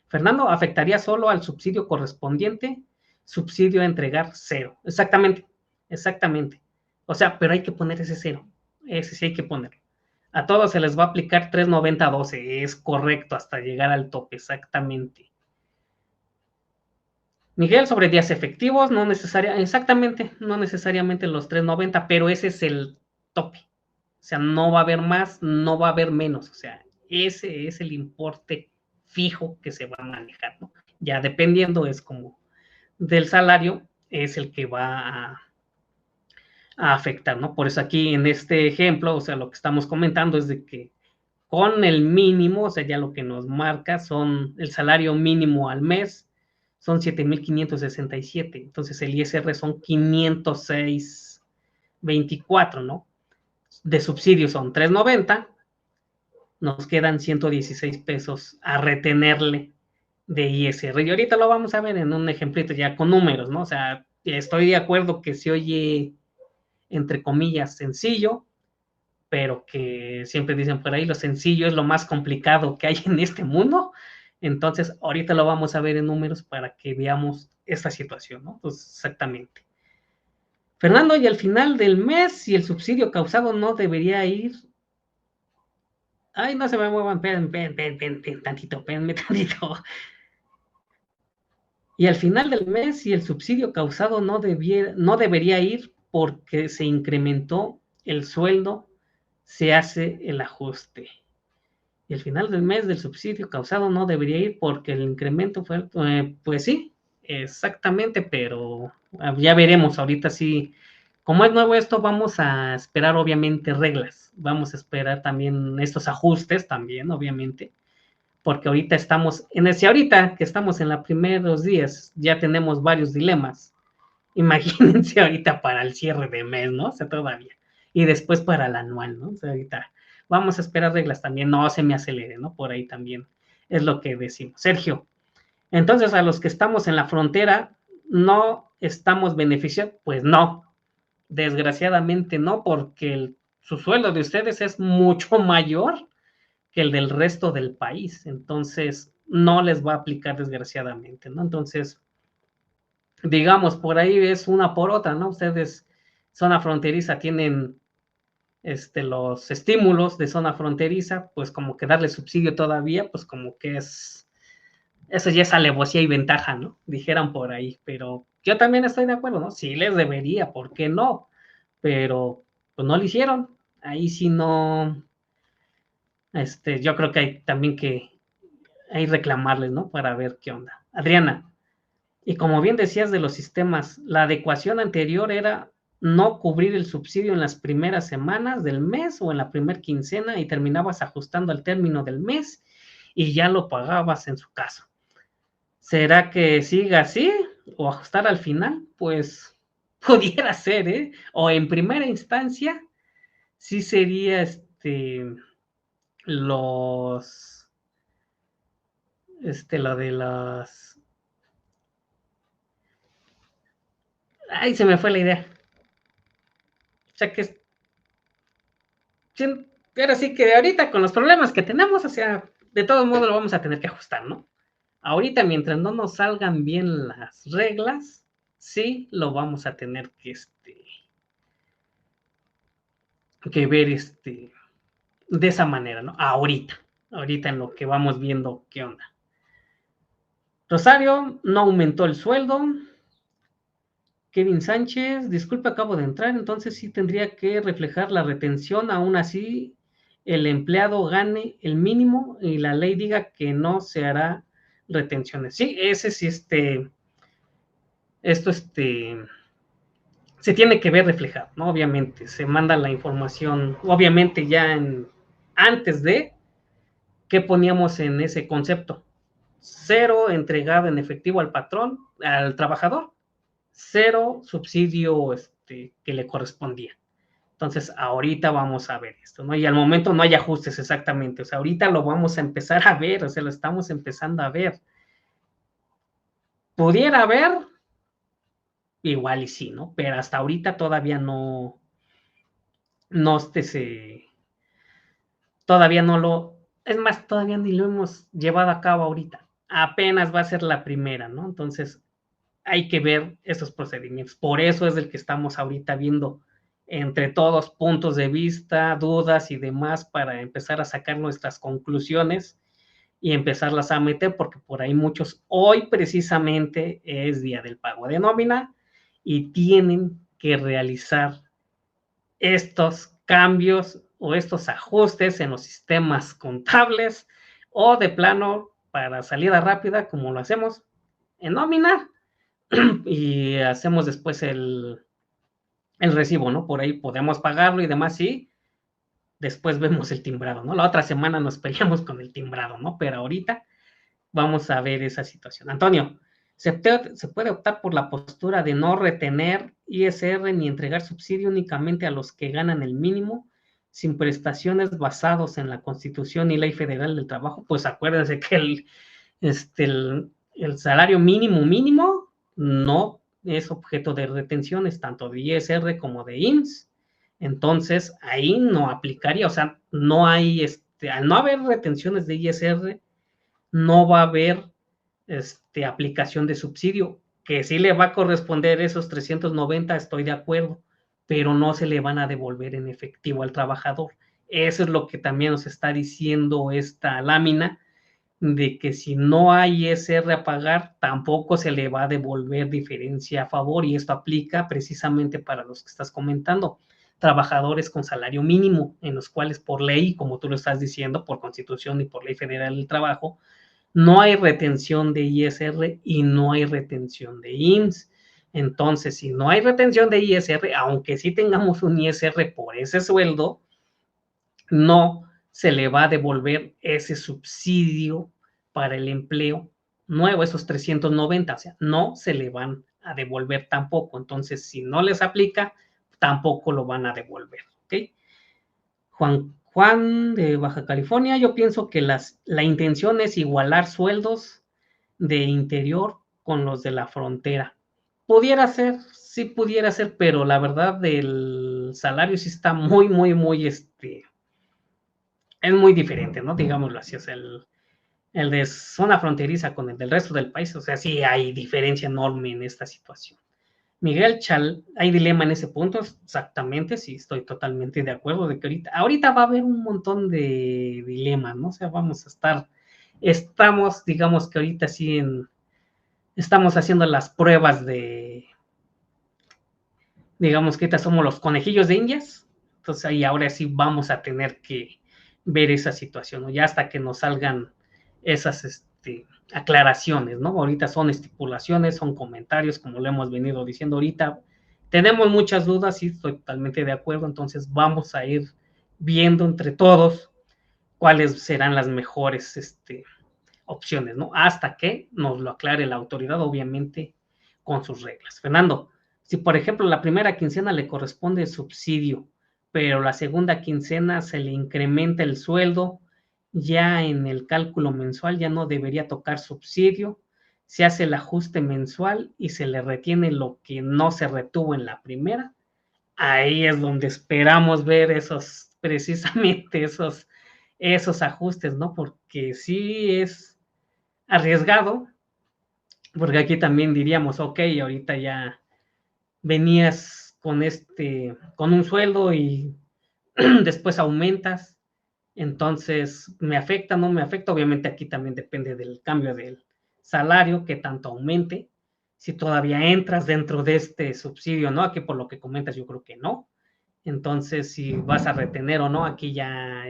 Fernando, afectaría solo al subsidio correspondiente, subsidio a entregar cero. Exactamente, exactamente. O sea, pero hay que poner ese cero. Ese sí hay que ponerlo. A todos se les va a aplicar 3.9012, es correcto, hasta llegar al tope, exactamente. Miguel, sobre días efectivos, no necesariamente, exactamente, no necesariamente los 3.90, pero ese es el tope. O sea, no va a haber más, no va a haber menos. O sea, ese es el importe fijo que se va a manejar, ¿no? Ya dependiendo, es como del salario, es el que va a afectar, ¿no? Por eso aquí en este ejemplo, o sea, lo que estamos comentando es de que con el mínimo, o sea, ya lo que nos marca son el salario mínimo al mes, son 7.567. Entonces el ISR son 506.24, ¿no? De subsidio son 3.90, nos quedan 116 pesos a retenerle de ISR. Y ahorita lo vamos a ver en un ejemplito ya con números, ¿no? O sea, estoy de acuerdo que se oye, entre comillas, sencillo, pero que siempre dicen por ahí, lo sencillo es lo más complicado que hay en este mundo. Entonces, ahorita lo vamos a ver en números para que veamos esta situación, ¿no? Pues exactamente. Fernando, y al final del mes, si el subsidio causado no debería ir. Ay, no se me muevan, tantito, espérenme tantito. Y al final del mes, si el subsidio causado no debería ir porque se incrementó el sueldo, se hace el ajuste. Y al final del mes del subsidio causado no debería ir porque el incremento fue, pues sí, exactamente, pero ya veremos ahorita sí. Como es nuevo esto, vamos a esperar obviamente reglas, vamos a esperar también estos ajustes también, obviamente, porque ahorita estamos, ahorita que estamos en los primeros días, ya tenemos varios dilemas. Imagínense ahorita para el cierre de mes, ¿no? O sea, todavía. Y después para el anual, ¿no? O sea, ahorita vamos a esperar reglas también, no se me acelere, ¿no? Por ahí también es lo que decimos. Sergio, entonces a los que estamos en la frontera, ¿no estamos beneficiados? Pues no, desgraciadamente no, porque su sueldo de ustedes es mucho mayor que el del resto del país. Entonces, no les va a aplicar desgraciadamente, ¿no? Entonces, digamos, por ahí es una por otra, ¿no? Ustedes, zona fronteriza, tienen los estímulos de zona fronteriza, pues como que darle subsidio todavía, pues como que eso ya es alevosía y ventaja, ¿no? Dijeran por ahí, pero yo también estoy de acuerdo, ¿no? Sí les debería, ¿por qué no? Pero pues no lo hicieron. Ahí sí no, yo creo que hay también que hay reclamarles, ¿no? Para ver qué onda. Adriana, y como bien decías de los sistemas, la adecuación anterior era no cubrir el subsidio en las primeras semanas del mes o en la primera quincena y terminabas ajustando al término del mes y ya lo pagabas en su caso. ¿Será que siga así o ajustar al final? Pues pudiera ser, ¿eh? O en primera instancia, sí sería lo de las... Ay, se me fue la idea. O sea que ahora sí que ahorita con los problemas que tenemos, o sea, de todo modo lo vamos a tener que ajustar, ¿no? Ahorita, mientras no nos salgan bien las reglas, sí lo vamos a tener que ver de esa manera, ¿no? Ahorita en lo que vamos viendo qué onda. Rosario no aumentó el sueldo. Kevin Sánchez, disculpe, acabo de entrar, entonces sí tendría que reflejar la retención, aún así el empleado gane el mínimo y la ley diga que no se hará retenciones. Sí, ese sí, esto, se tiene que ver reflejado, ¿no? Obviamente, se manda la información, obviamente ya antes de qué poníamos en ese concepto. 0 entregado en efectivo al patrón, al trabajador, 0 subsidio que le correspondía. Entonces, ahorita vamos a ver esto, ¿no? Y al momento no hay ajustes exactamente, o sea, ahorita lo vamos a empezar a ver, o sea, lo estamos empezando a ver. Pudiera haber, igual y sí, ¿no? Pero hasta ahorita todavía no todavía no es más, todavía ni lo hemos llevado a cabo ahorita. Apenas va a ser la primera, ¿no? Entonces, hay que ver esos procedimientos. Por eso es el que estamos ahorita viendo entre todos puntos de vista, dudas y demás para empezar a sacar nuestras conclusiones y empezarlas a meter, porque por ahí muchos, hoy precisamente es día del pago de nómina y tienen que realizar estos cambios o estos ajustes en los sistemas contables o de plano para salida rápida, como lo hacemos en nómina, y hacemos después el recibo, ¿no? Por ahí podemos pagarlo y demás, sí. Después vemos el timbrado, ¿no? La otra semana nos peleamos con el timbrado, ¿no? Pero ahorita vamos a ver esa situación. Antonio, se puede optar por la postura de no retener ISR ni entregar subsidio únicamente a los que ganan el mínimo, sin prestaciones basados en la Constitución y Ley Federal del Trabajo. Pues acuérdense que el salario mínimo no es objeto de retenciones, tanto de ISR como de IMSS. Entonces, ahí no aplicaría, o sea, no hay, al no haber retenciones de ISR, no va a haber aplicación de subsidio, que sí le va a corresponder esos 390, estoy de acuerdo, pero no se le van a devolver en efectivo al trabajador. Eso es lo que también nos está diciendo esta lámina, de que si no hay ISR a pagar, tampoco se le va a devolver diferencia a favor, y esto aplica precisamente para los que estás comentando, trabajadores con salario mínimo, en los cuales por ley, como tú lo estás diciendo, por Constitución y por Ley Federal del Trabajo, no hay retención de ISR y no hay retención de IMSS. Entonces, si no hay retención de ISR, aunque sí tengamos un ISR por ese sueldo, no se le va a devolver ese subsidio para el empleo nuevo, esos 390, o sea, no se le van a devolver tampoco. Entonces, si no les aplica, tampoco lo van a devolver, ¿ok? Juan de Baja California, yo pienso que la intención es igualar sueldos de interior con los de la frontera. Pudiera ser, sí pudiera ser, pero la verdad el salario sí está muy, es muy diferente, ¿no? Digámoslo así, es el de zona fronteriza con el del resto del país, o sea, sí hay diferencia enorme en esta situación. Miguel Chal, hay dilema en ese punto, exactamente, sí, estoy totalmente de acuerdo de que ahorita va a haber un montón de dilemas, ¿no? O sea, estamos, digamos que ahorita sí estamos haciendo las pruebas digamos que ahorita somos los conejillos de Indias, entonces ahí ahora sí vamos a tener que ver esa situación, ¿no? Ya hasta que nos salgan esas aclaraciones, ¿no? Ahorita son estipulaciones, son comentarios, como lo hemos venido diciendo ahorita. Tenemos muchas dudas y estoy totalmente de acuerdo, entonces vamos a ir viendo entre todos cuáles serán las mejores opciones, ¿no? Hasta que nos lo aclare la autoridad, obviamente, con sus reglas. Fernando, si por ejemplo la primera quincena le corresponde subsidio, pero la segunda quincena se le incrementa el sueldo, ya en el cálculo mensual ya no debería tocar subsidio, se hace el ajuste mensual y se le retiene lo que no se retuvo en la primera. Ahí es donde esperamos ver precisamente esos ajustes, ¿no? Porque sí es arriesgado, porque aquí también diríamos, ok, ahorita ya venías con un sueldo y después aumentas, entonces me afecta, no me afecta, obviamente aquí también depende del cambio del salario, que tanto aumente, si todavía entras dentro de este subsidio, ¿no? Aquí por lo que comentas yo creo que no, entonces si vas a retener o no, aquí ya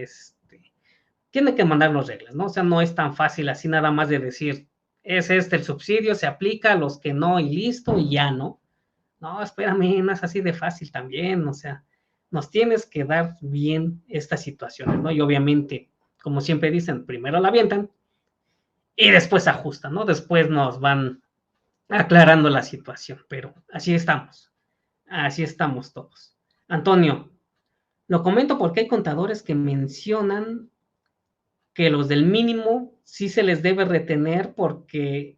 tiene que mandar las reglas, ¿no? O sea, no es tan fácil así nada más de decir, es el subsidio, se aplica a los que no y listo y ya, ¿no? No, espérame, no es así de fácil también, o sea, nos tienes que dar bien estas situaciones, ¿no? Y obviamente, como siempre dicen, primero la avientan y después ajustan, ¿no? Después nos van aclarando la situación, pero así estamos todos. Antonio, lo comento porque hay contadores que mencionan que los del mínimo sí se les debe retener porque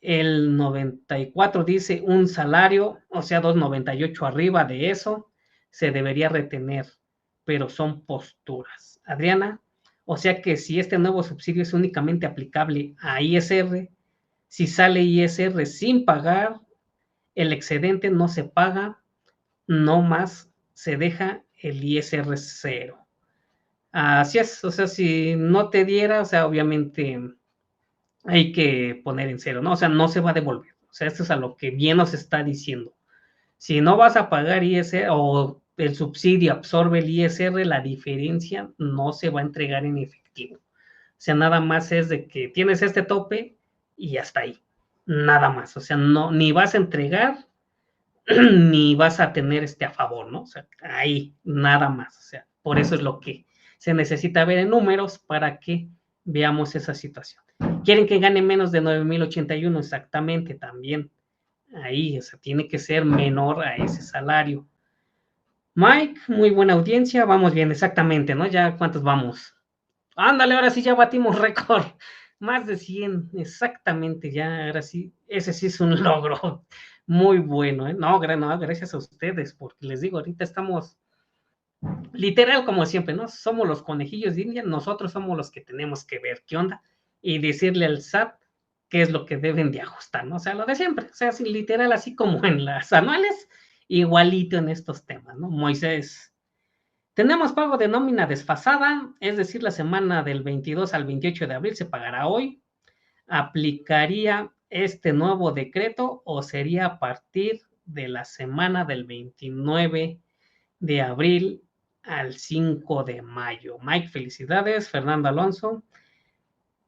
el 94 dice un salario, o sea, 298 arriba de eso, se debería retener, pero son posturas. Adriana, o sea que si este nuevo subsidio es únicamente aplicable a ISR, si sale ISR sin pagar, el excedente no se paga, no más se deja el ISR cero. Así es, o sea, si no te diera, o sea, obviamente hay que poner en cero, ¿no? O sea, no se va a devolver. O sea, esto es a lo que bien nos está diciendo. Si no vas a pagar ISR o el subsidio absorbe el ISR, la diferencia no se va a entregar en efectivo. O sea, nada más es de que tienes este tope y hasta ahí. Nada más. O sea, no, ni vas a entregar ni vas a tener a favor, ¿no? O sea, ahí, nada más. O sea, por eso es lo que se necesita ver en números para que veamos esa situación. Quieren que gane menos de 9,081 exactamente también. Ahí, o sea, tiene que ser menor a ese salario. Mike, muy buena audiencia, vamos bien, exactamente, ¿no? Ya, ¿cuántos vamos? Ándale, ahora sí ya batimos récord. Más de 100, exactamente, ya, ahora sí, ese sí es un logro muy bueno, ¿eh? No, gracias a ustedes, porque les digo, ahorita estamos literal como siempre, ¿no? Somos los conejillos de India, nosotros somos los que tenemos que ver qué onda y decirle al SAT qué es lo que deben de ajustar, ¿no? O sea, lo de siempre, o sea, así, literal, así como en las anuales, igualito en estos temas, ¿no? Moisés, tenemos pago de nómina desfasada, es decir, la semana del 22 al 28 de abril se pagará hoy. ¿Aplicaría este nuevo decreto o sería a partir de la semana del 29 de abril al 5 de mayo? Mike, felicidades. Fernando Alonso,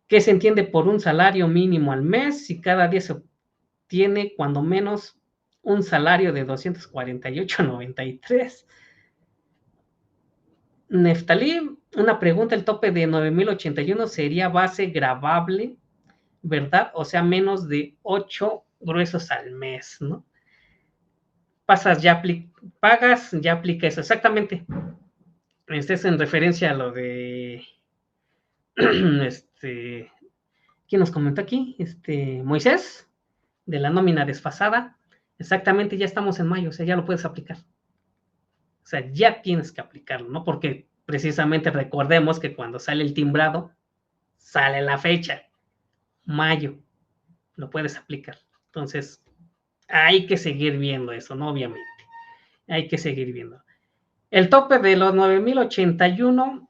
¿qué se entiende por un salario mínimo al mes si cada día se obtiene cuando menos un salario de 248.93? Neftalí, una pregunta, el tope de 9,081 sería base grabable, ¿verdad? O sea, menos de 8 gruesos al mes, ¿no? Pagas, ya aplica eso, exactamente. Este es en referencia a lo de, ¿quién nos comentó aquí? Moisés, de la nómina desfasada. Exactamente, ya estamos en mayo, o sea, ya lo puedes aplicar. O sea, ya tienes que aplicarlo, ¿no? Porque precisamente recordemos que cuando sale el timbrado, sale la fecha, mayo, lo puedes aplicar. Entonces, hay que seguir viendo eso, ¿no? Obviamente, hay que seguir viendo. El tope de los 9,081,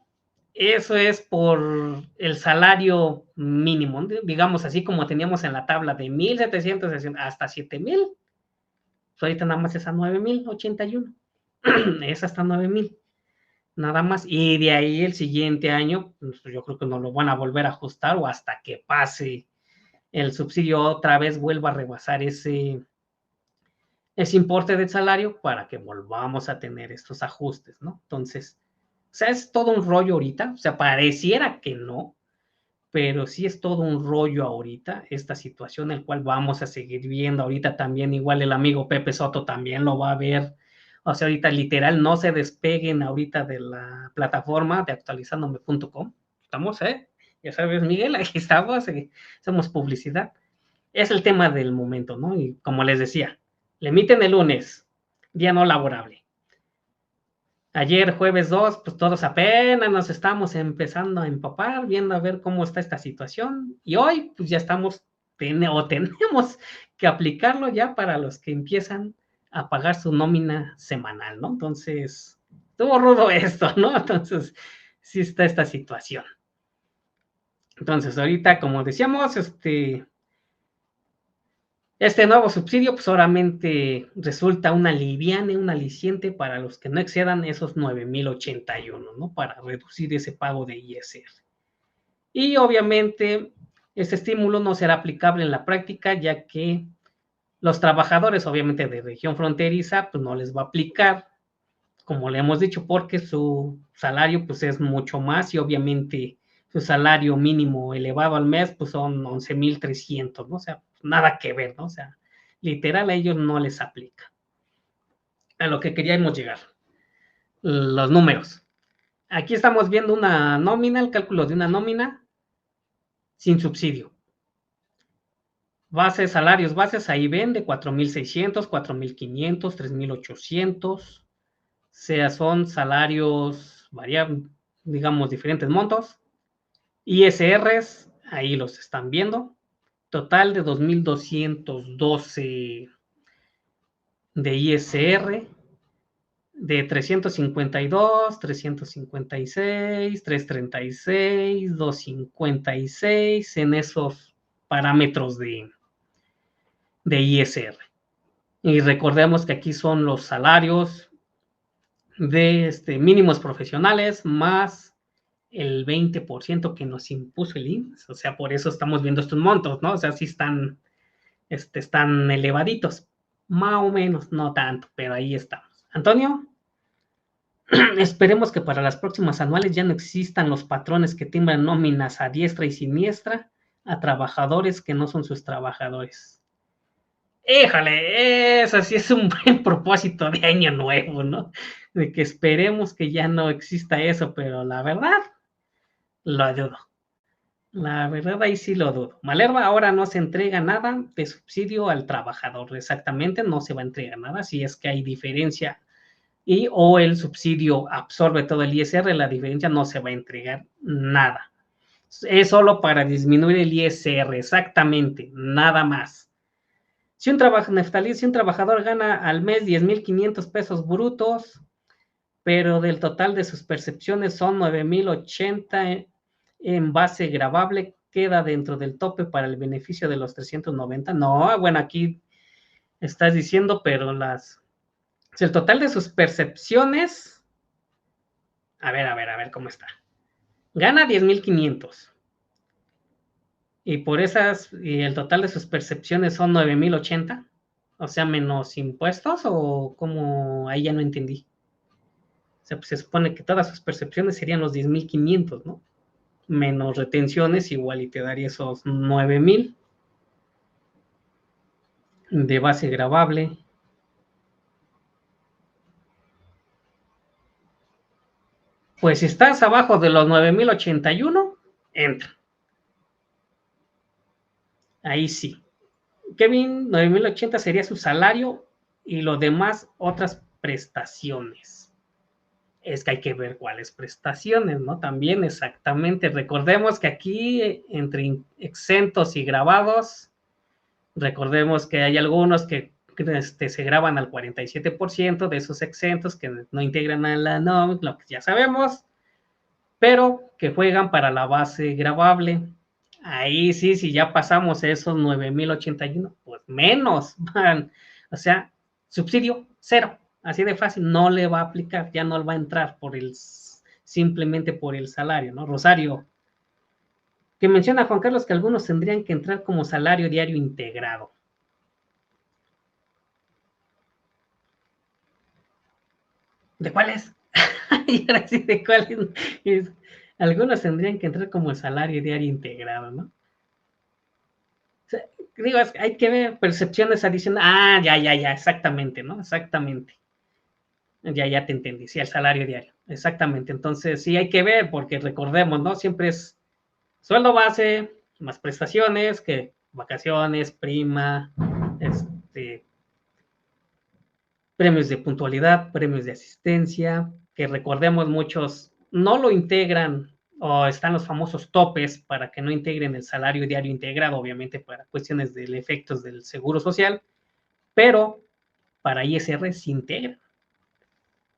eso es por el salario mínimo, digamos así como teníamos en la tabla de 1,700 hasta 7,000. Pues ahorita nada más es a 9,081. Es hasta 9,000. Nada más. Y de ahí el siguiente año, pues yo creo que no lo van a volver a ajustar o hasta que pase el subsidio otra vez vuelva a rebasar ese importe del salario para que volvamos a tener estos ajustes, ¿no? Entonces, o sea, es todo un rollo ahorita, o sea, pareciera que no, pero sí es todo un rollo ahorita esta situación, el cual vamos a seguir viendo ahorita también, igual el amigo Pepe Soto también lo va a ver, O sea, ahorita literal no se despeguen ahorita de la plataforma de actualizandome.com. Estamos, ya sabes, Miguel, aquí estamos, hacemos publicidad. Es el tema del momento, ¿no? Y como les decía, le emiten el lunes, día no laborable. Ayer, jueves 2, pues todos apenas nos estamos empezando a empapar, viendo a ver cómo está esta situación. Y hoy, pues ya estamos, tenemos que aplicarlo ya para los que empiezan a pagar su nómina semanal, ¿no? Entonces, estuvo rudo esto, ¿no? Entonces, sí está esta situación. Entonces, ahorita, como decíamos, este nuevo subsidio, pues solamente resulta un aliviane, un aliciente para los que no excedan esos 9,081, ¿no? Para reducir ese pago de ISR. Y obviamente, este estímulo no será aplicable en la práctica, ya que los trabajadores, obviamente, de región fronteriza, pues no les va a aplicar, como le hemos dicho, porque su salario, pues es mucho más y obviamente su salario mínimo elevado al mes, pues son 11,300, ¿no? O sea, nada que ver, ¿no? O sea, literal a ellos no les aplica. A lo que queríamos llegar, los números. Aquí estamos viendo una nómina, el cálculo de una nómina sin subsidio. Bases, salarios bases, ahí ven de 4,600, 4,500, 3,800. O sea, son salarios variables, digamos, diferentes montos. ISRs, ahí los están viendo. Total de 2,212 de ISR, de 352, 356, 336, 256 en esos parámetros de ISR. Y recordemos que aquí son los salarios de mínimos profesionales más el 20% que nos impuso el IMSS. O sea, por eso estamos viendo estos montos, ¿no? O sea, sí están elevaditos. Más o menos, no tanto, pero ahí estamos. Antonio, esperemos que para las próximas anuales ya no existan los patrones que timbran nóminas a diestra y siniestra a trabajadores que no son sus trabajadores. Híjole, eso sí es un buen propósito de año nuevo, ¿no? De que esperemos que ya no exista eso, pero la verdad, lo dudo. La verdad, ahí sí lo dudo. Malerva ahora no se entrega nada de subsidio al trabajador, exactamente, no se va a entregar nada si es que hay diferencia y o el subsidio absorbe todo el ISR, la diferencia no se va a entregar nada. Es solo para disminuir el ISR, exactamente, nada más. Si un trabajador gana al mes 10,500 pesos brutos, pero del total de sus percepciones son 9,080 en base gravable, queda dentro del tope para el beneficio de los 390. No, bueno, aquí estás diciendo, pero el total de sus percepciones, a ver cómo está. Gana 10,500. Y por esas, y el total de sus percepciones son 9,080. O sea, menos impuestos, o como ahí ya no entendí. O sea, pues se supone que todas sus percepciones serían los 10,500, ¿no? Menos retenciones, igual y te daría esos 9,000 de base gravable. Pues si estás abajo de los 9,081, entra. Ahí sí. Kevin, 9,080 sería su salario y lo demás otras prestaciones. Es que hay que ver cuáles prestaciones, ¿no? También exactamente. Recordemos que aquí entre exentos y grabados, recordemos que hay algunos que se graban al 47% de esos exentos que no integran a la NOM, lo que ya sabemos, pero que juegan para la base gravable. Ahí sí, si ya pasamos esos 9,081, pues menos van. O sea, subsidio cero. Así de fácil, no le va a aplicar, ya no va a entrar simplemente por el salario, ¿no? Rosario, que menciona Juan Carlos que algunos tendrían que entrar como salario diario integrado. ¿De cuáles? Y ahora sí, ¿de cuáles? Algunos tendrían que entrar como salario diario integrado, ¿no? O sea, digo, hay que ver percepciones adicionales. Ah, ya, exactamente, ¿no? Exactamente. Ya te entendí, sí, el salario diario, exactamente. Entonces, sí hay que ver, porque recordemos, ¿no? Siempre es sueldo base, más prestaciones, que vacaciones, prima, premios de puntualidad, premios de asistencia, que recordemos muchos no lo integran o están los famosos topes para que no integren el salario diario integrado, obviamente para cuestiones de efectos del seguro social, pero para ISR se integra.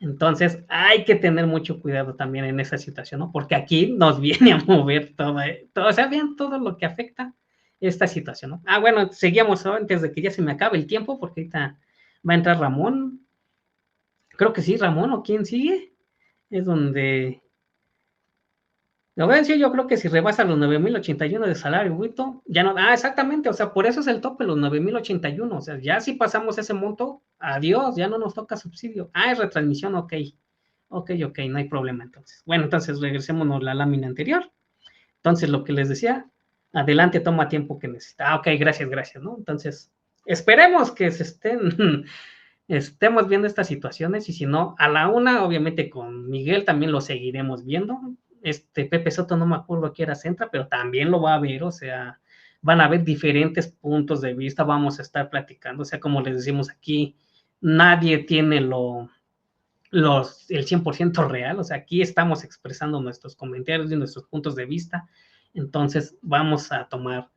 Entonces hay que tener mucho cuidado también en esa situación, ¿no? Porque aquí nos viene a mover todo, o sea, vean todo lo que afecta esta situación, ¿no? Ah, bueno, seguíamos, ¿no? Antes de que ya se me acabe el tiempo, porque ahorita va a entrar Ramón. Creo que sí, Ramón, ¿o quién sigue? Es donde... Lo voy a decir, yo creo que si rebasa los 9,081 de salario bruto, ya no... Ah, exactamente, o sea, por eso es el tope, los 9,081. O sea, ya si pasamos ese monto, adiós, ya no nos toca subsidio. Ah, es retransmisión, ok. Ok, no hay problema entonces. Bueno, entonces regresémonos a la lámina anterior. Entonces, lo que les decía, adelante toma tiempo que necesita. Ah, ok, gracias, ¿no? Entonces, esperemos que se estemos viendo estas situaciones y si no, a la una, obviamente con Miguel también lo seguiremos viendo. Pepe Soto no me acuerdo a qué hora se entra, pero también lo va a ver, o sea, van a haber diferentes puntos de vista, vamos a estar platicando, o sea, como les decimos aquí, nadie tiene el 100% real, o sea, aquí estamos expresando nuestros comentarios y nuestros puntos de vista, entonces vamos a tomar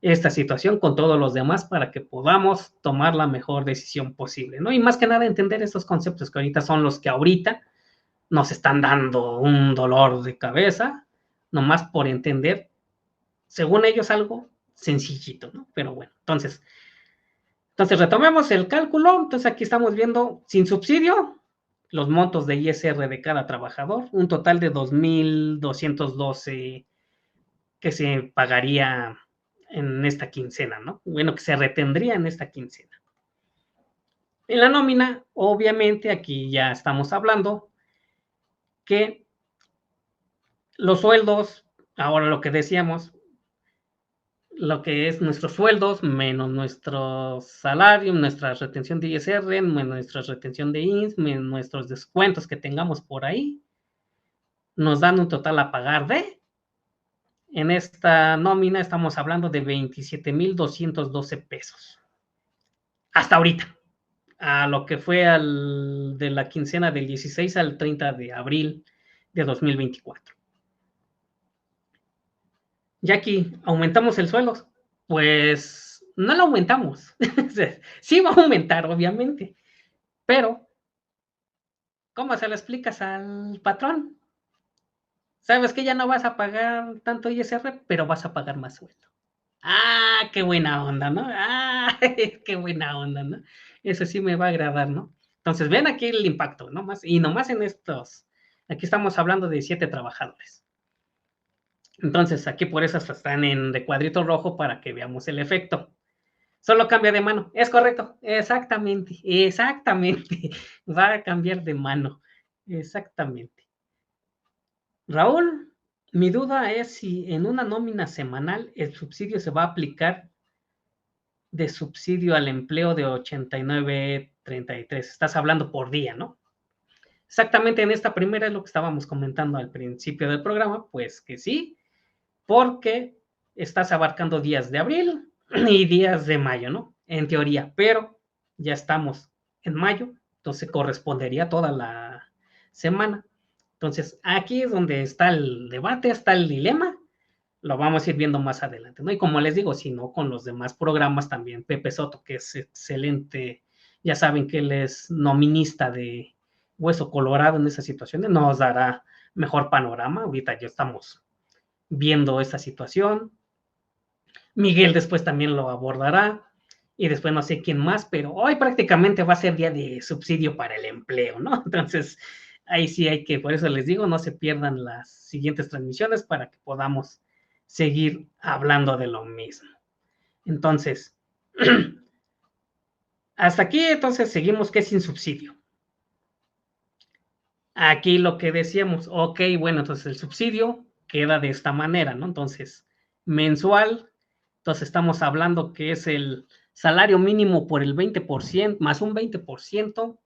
esta situación con todos los demás para que podamos tomar la mejor decisión posible, ¿no? Y más que nada entender estos conceptos que ahorita son los que ahorita nos están dando un dolor de cabeza, nomás por entender, según ellos, algo sencillito, ¿no? Pero bueno, entonces retomemos el cálculo, entonces aquí estamos viendo sin subsidio los montos de ISR de cada trabajador, un total de 2,212 que se pagaría en esta quincena, ¿no? Bueno, que se retendría en esta quincena. En la nómina, obviamente, aquí ya estamos hablando que los sueldos, ahora lo que decíamos, lo que es nuestros sueldos menos nuestro salario, nuestra retención de ISR, menos nuestra retención de INS, menos nuestros descuentos que tengamos por ahí, nos dan un total a pagar en esta nómina estamos hablando de 27,212 pesos. Hasta ahorita, a lo que fue de la quincena del 16 al 30 de abril de 2024. Ya aquí, ¿aumentamos el sueldo? Pues no lo aumentamos. Sí va a aumentar, obviamente, pero ¿cómo se lo explicas al patrón? Sabes que ya no vas a pagar tanto ISR, pero vas a pagar más sueldo. Ah, qué buena onda, ¿no? Ah, qué buena onda, ¿no? Eso sí me va a agradar, ¿no? Entonces, ven aquí el impacto, ¿no? Y nomás en aquí estamos hablando de 7 trabajadores. Entonces, aquí por eso están en de cuadrito rojo para que veamos el efecto. Solo cambia de mano. Es correcto. Exactamente. Va a cambiar de mano. Exactamente. Raúl, mi duda es si en una nómina semanal el subsidio se va a aplicar de subsidio al empleo de 89,33. Estás hablando por día, ¿no? Exactamente en esta primera es lo que estábamos comentando al principio del programa, pues que sí, porque estás abarcando días de abril y días de mayo, ¿no? En teoría, pero ya estamos en mayo, entonces correspondería toda la semana. Entonces, aquí es donde está el debate, está el dilema, lo vamos a ir viendo más adelante, ¿no? Y como les digo, si no, con los demás programas también, Pepe Soto, que es excelente, ya saben que él es nominista de Hueso Colorado en esas situaciones, nos dará mejor panorama. Ahorita ya estamos viendo esta situación. Miguel después también lo abordará. Y después no sé quién más, pero hoy prácticamente va a ser día de subsidio para el empleo, ¿no? Entonces, ahí sí hay que, por eso les digo, no se pierdan las siguientes transmisiones para que podamos seguir hablando de lo mismo. Entonces, hasta aquí entonces seguimos que es sin subsidio. Aquí lo que decíamos, ok, bueno, entonces el subsidio queda de esta manera, ¿no? Entonces, mensual, entonces estamos hablando que es el salario mínimo por el 20%, más un 20%,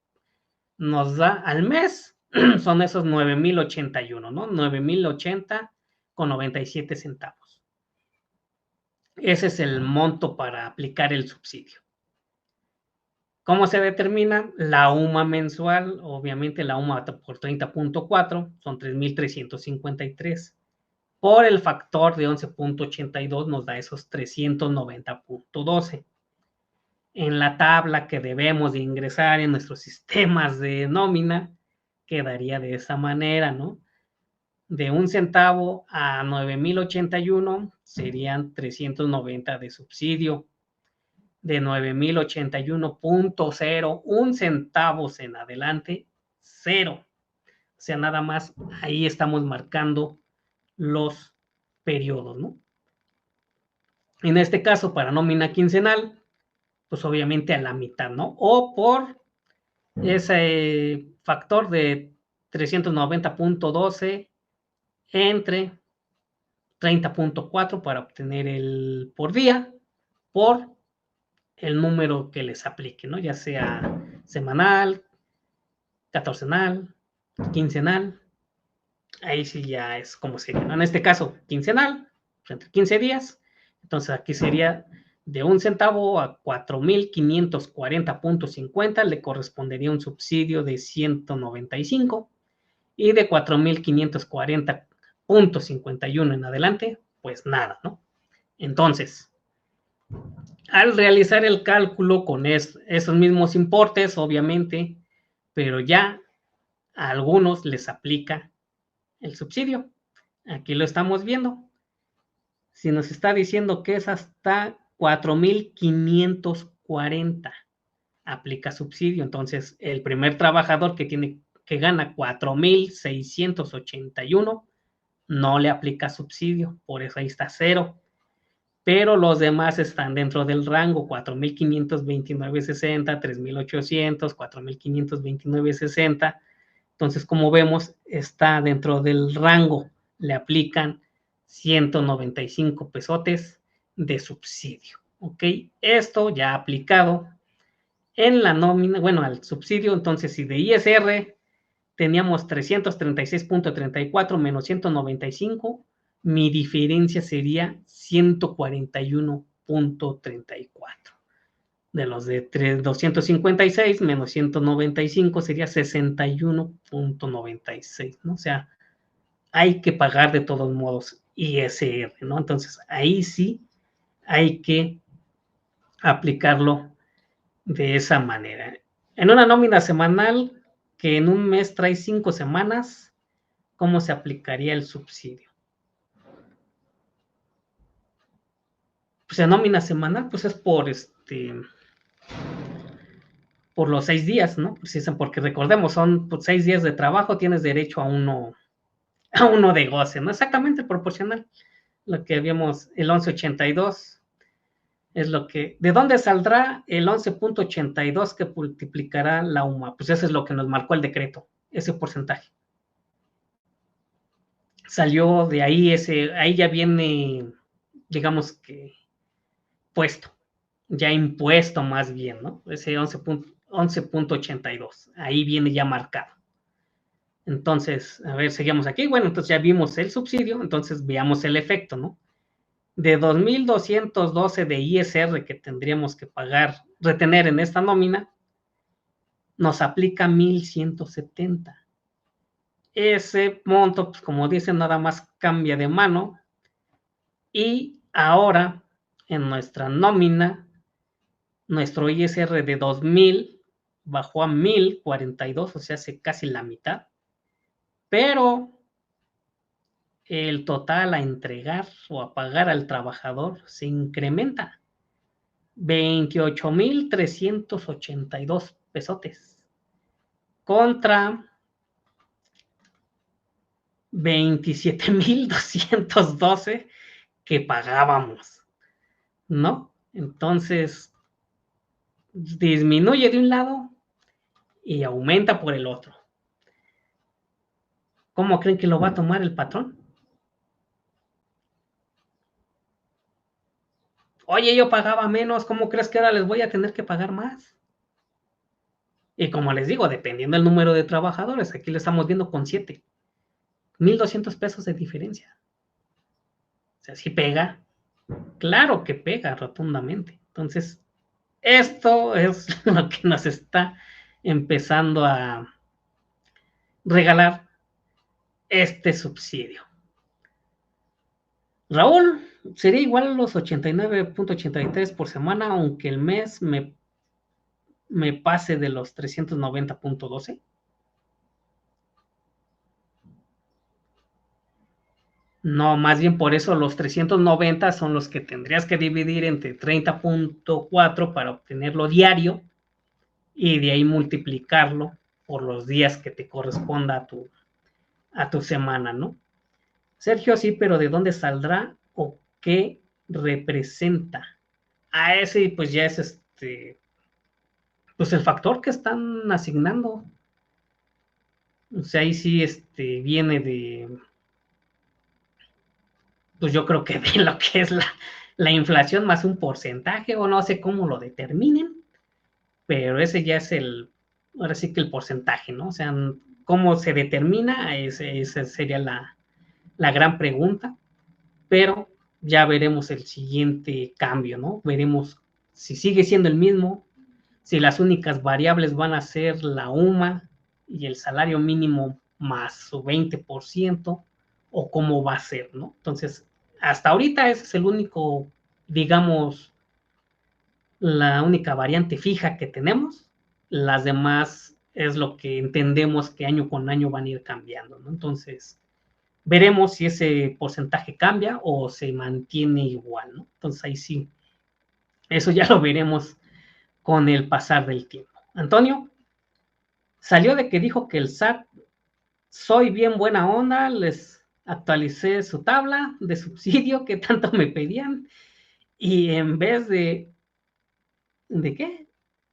nos da al mes, son esos 9,081, ¿no? 9,080 con 97 centavos. Ese es el monto para aplicar el subsidio. ¿Cómo se determina? La UMA mensual, obviamente la UMA por 30.4 son 3,353. Por el factor de 11.82 nos da esos 390.12. En la tabla que debemos de ingresar en nuestros sistemas de nómina, quedaría de esa manera, ¿no? De 1 centavo a 9,081 serían 390 de subsidio. De 9,081.01 centavos en adelante, 0. O sea, nada más ahí estamos marcando los periodos, ¿no? En este caso, para nómina quincenal, pues obviamente a la mitad, ¿no? O por ese factor de 390.12 entre 30.4 para obtener el por día, por el número que les aplique, ¿no? Ya sea semanal, catorcenal, quincenal. Ahí sí ya es como sería, ¿no? En este caso, quincenal, pues entre 15 días. Entonces aquí sería de 1 centavo a 4,540.50 le correspondería un subsidio de 195 y de 4,540.51 en adelante, pues nada, ¿no? Entonces, al realizar el cálculo con esos mismos importes, obviamente, pero ya a algunos les aplica el subsidio. Aquí lo estamos viendo. Si nos está diciendo que es hasta 4,540 aplica subsidio, entonces el primer trabajador que gana 4,681 no le aplica subsidio, por eso ahí está 0. Pero los demás están dentro del rango 4,529.60, 3,800, 4,529.60. Entonces, como vemos, está dentro del rango. Le aplican 195 pesotes de subsidio. ¿Ok? Esto ya aplicado en la nómina, bueno, al subsidio. Entonces, si de ISR teníamos 336.34 menos 195, mi diferencia sería 141.34. De los de 256 menos 195 sería 61.96, ¿no? O sea, hay que pagar de todos modos ISR, ¿no? Entonces, ahí sí hay que aplicarlo de esa manera. En una nómina semanal que en un mes trae 5 semanas, ¿cómo se aplicaría el subsidio? Pues en nómina semanal, pues es por los 6 días, ¿no? Porque recordemos, son 6 días de trabajo, tienes derecho a uno de goce, ¿no? Exactamente proporcional. Lo que habíamos, el 1182, es lo que, ¿de dónde saldrá el 11.82 que multiplicará la UMA? Pues eso es lo que nos marcó el decreto, ese porcentaje. Salió de ahí, ahí ya viene, digamos que, puesto, ya impuesto más bien, ¿no? Ese 11.82, ahí viene ya marcado. Entonces, a ver, seguimos aquí. Bueno, entonces ya vimos el subsidio, entonces veamos el efecto, ¿no? De 2,212 de ISR que tendríamos que pagar, retener en esta nómina, nos aplica 1,170. Ese monto, pues como dicen, nada más cambia de mano. Y ahora, en nuestra nómina, nuestro ISR de 2,000 bajó a 1,042, o sea, hace casi la mitad. Pero el total a entregar o a pagar al trabajador se incrementa. 28,382 pesotes contra 27,212 que pagábamos, ¿no? Entonces, disminuye de un lado y aumenta por el otro. ¿Cómo creen que lo va a tomar el patrón? Oye, yo pagaba menos, ¿cómo crees que ahora les voy a tener que pagar más? Y como les digo, dependiendo del número de trabajadores, aquí lo estamos viendo con 7, 1,200 pesos de diferencia. O sea, sí pega, claro que pega rotundamente. Entonces, esto es lo que nos está empezando a regalar este subsidio. Raúl, sería igual los 89.83 por semana, aunque el mes me pase de los 390.12. No, más bien por eso los 390 son los que tendrías que dividir entre 30.4 para obtenerlo diario y de ahí multiplicarlo por los días que te corresponda a tu semana, ¿no? Sergio, sí, pero ¿de dónde saldrá o qué representa? A ese, pues ya es pues el factor que están asignando. O sea, ahí sí viene pues yo creo que de lo que es la inflación más un porcentaje, o no sé cómo lo determinen, pero ese ya es ahora sí que el porcentaje, ¿no? O sea, cómo se determina, esa sería la gran pregunta, pero ya veremos el siguiente cambio, ¿no? Veremos si sigue siendo el mismo, si las únicas variables van a ser la UMA y el salario mínimo más su 20%, o cómo va a ser, ¿no? Entonces, hasta ahorita ese es el único, digamos, la única variante fija que tenemos. Las demás es lo que entendemos que año con año van a ir cambiando, ¿no? Entonces, veremos si ese porcentaje cambia o se mantiene igual, ¿no? Entonces, ahí sí, eso ya lo veremos con el pasar del tiempo. Antonio, salió de que dijo que el SAT, soy bien buena onda, les actualicé su tabla de subsidio que tanto me pedían y en vez ¿de qué?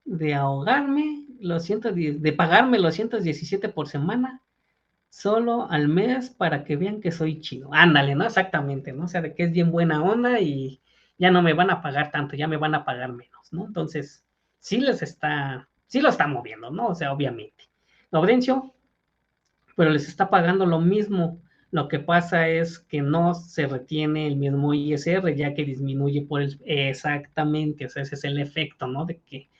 De ahogarme los 110, de pagarme los 117 por semana, solo al mes para que vean que soy chido. Ándale, ¿no? Exactamente, ¿no? O sea, de que es bien buena onda y ya no me van a pagar tanto, ya me van a pagar menos, ¿no? Entonces, sí lo está moviendo, ¿no? O sea, obviamente. Laurencio, pero les está pagando lo mismo. Lo que pasa es que no se retiene el mismo ISR, ya que disminuye por exactamente, o sea, ese es el efecto, ¿no? De que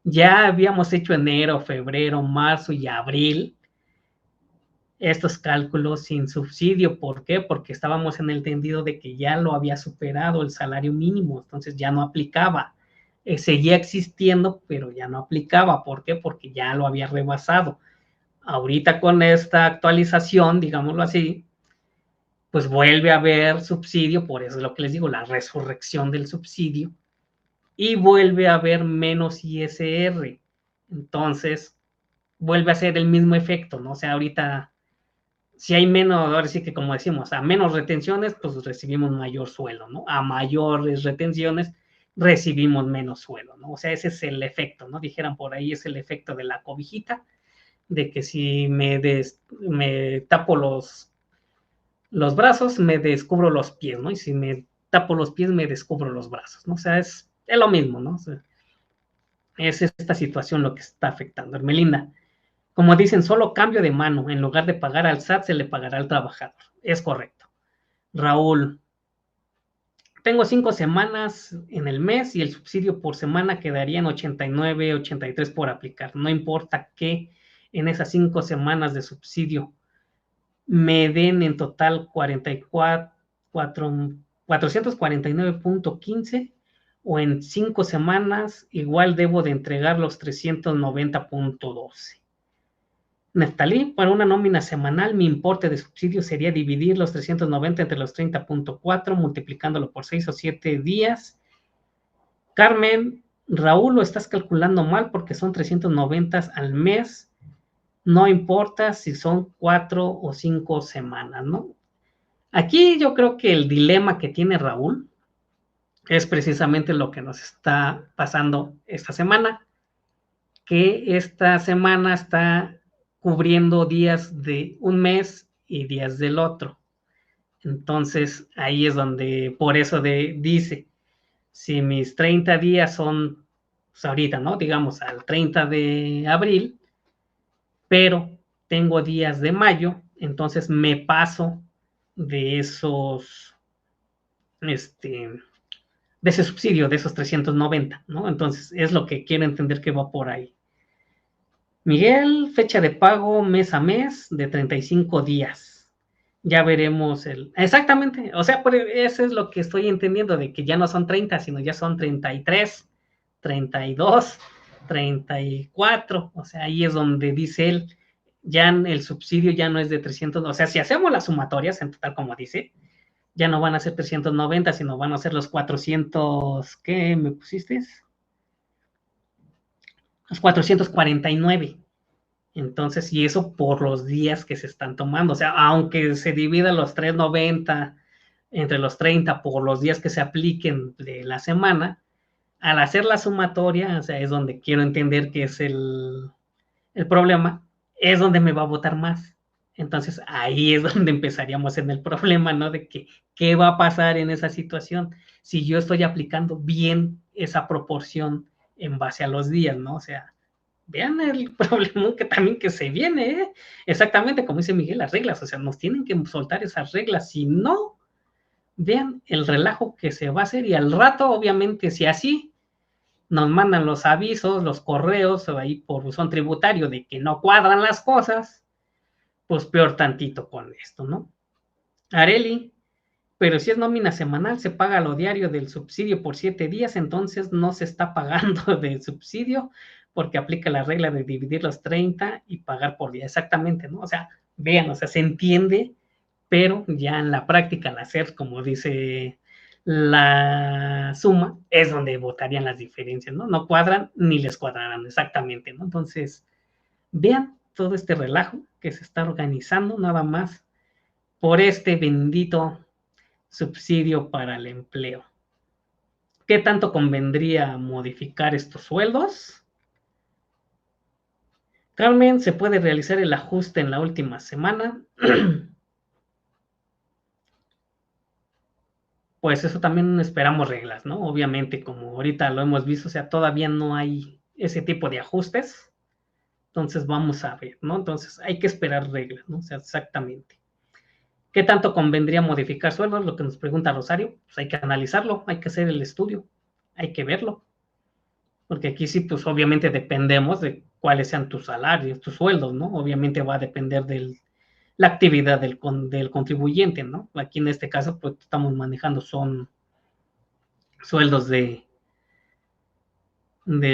ya habíamos hecho enero, febrero, marzo y abril estos cálculos sin subsidio. ¿Por qué? Porque estábamos en el entendido de que ya lo había superado el salario mínimo, entonces ya no aplicaba. Seguía existiendo, pero ya no aplicaba. ¿Por qué? Porque ya lo había rebasado. Ahorita con esta actualización, digámoslo así, pues vuelve a haber subsidio, por eso es lo que les digo, la resurrección del subsidio, y vuelve a haber menos ISR. Entonces, vuelve a ser el mismo efecto, ¿no? O sea, ahorita, si hay menos, ahora sí que como decimos, a menos retenciones, pues recibimos mayor suelo, ¿no? A mayores retenciones, recibimos menos suelo, ¿no? O sea, ese es el efecto, ¿no? Dijeran por ahí, es el efecto de la cobijita, de que si me tapo los brazos, me descubro los pies, ¿no? Y si me tapo los pies, me descubro los brazos, ¿no? O sea, es lo mismo, ¿no? O sea, es esta situación lo que está afectando. Hermelinda, como dicen, solo cambio de mano. En lugar de pagar al SAT, se le pagará al trabajador. Es correcto. Raúl, tengo 5 semanas en el mes y el subsidio por semana quedaría en 89, 83 por aplicar. No importa que en esas 5 semanas de subsidio me den en total 449.15, o en 5 semanas igual debo de entregar los 390.12. Neftalí, para una nómina semanal, mi importe de subsidio sería dividir los 390 entre los 30.4, multiplicándolo por 6 o 7 días. Carmen, Raúl, lo estás calculando mal porque son 390 al mes. No importa si son 4 o 5 semanas, ¿no? Aquí yo creo que el dilema que tiene Raúl es precisamente lo que nos está pasando esta semana, que esta semana está cubriendo días de un mes y días del otro. Entonces ahí es donde, por eso dice, si mis 30 días son pues ahorita, ¿no? Digamos al 30 de abril, pero tengo días de mayo, entonces me paso de esos, de ese subsidio, de esos 390, ¿no? Entonces es lo que quiero entender que va por ahí. Miguel, fecha de pago mes a mes de 35 días. Ya veremos el... Exactamente, o sea, eso es lo que estoy entendiendo, de que ya no son 30, sino ya son 33, 32, 34. O sea, ahí es donde dice él, ya el subsidio ya no es de 300, o sea, si hacemos las sumatorias en total, como dice, ya no van a ser 390, sino van a ser los 400, ¿qué me pusiste? Los 449. Entonces, y eso por los días que se están tomando. O sea, aunque se divida los 390 entre los 30 por los días que se apliquen de la semana, al hacer la sumatoria, o sea, es donde quiero entender que es el problema, es donde me va a votar más. Entonces, ahí es donde empezaríamos en el problema, ¿no? De que, ¿qué va a pasar en esa situación si yo estoy aplicando bien esa proporción en base a los días, ¿no? O sea, vean el problema que también que se viene, ¿eh? Exactamente como dice Miguel, las reglas, o sea, nos tienen que soltar esas reglas, si no, vean el relajo que se va a hacer y al rato, obviamente, si así nos mandan los avisos, los correos ahí por buzón tributario de que no cuadran las cosas, pues peor tantito con esto, ¿no? Areli, pero si es nómina semanal, se paga lo diario del subsidio por 7 días, entonces no se está pagando del subsidio porque aplica la regla de dividir los 30 y pagar por día. Exactamente, ¿no? O sea, vean, o sea, se entiende, pero ya en la práctica, al hacer, como dice la suma, es donde votarían las diferencias, ¿no? No cuadran ni les cuadrarán, exactamente, ¿no? Entonces, vean todo este relajo que se está organizando nada más por este bendito subsidio para el empleo. ¿Qué tanto convendría modificar estos sueldos? Carmen, ¿se puede realizar el ajuste en la última semana? Pues eso también esperamos reglas, ¿no? Obviamente, como ahorita lo hemos visto, o sea, todavía no hay ese tipo de ajustes. Entonces vamos a ver, ¿no? Entonces hay que esperar reglas, ¿no? O sea, exactamente. ¿Qué tanto convendría modificar sueldos? Lo que nos pregunta Rosario, pues hay que analizarlo, hay que hacer el estudio, hay que verlo. Porque aquí sí, pues obviamente dependemos de cuáles sean tus salarios, tus sueldos, ¿no? Obviamente va a depender de la actividad del contribuyente, ¿no? Aquí en este caso, pues estamos manejando son sueldos del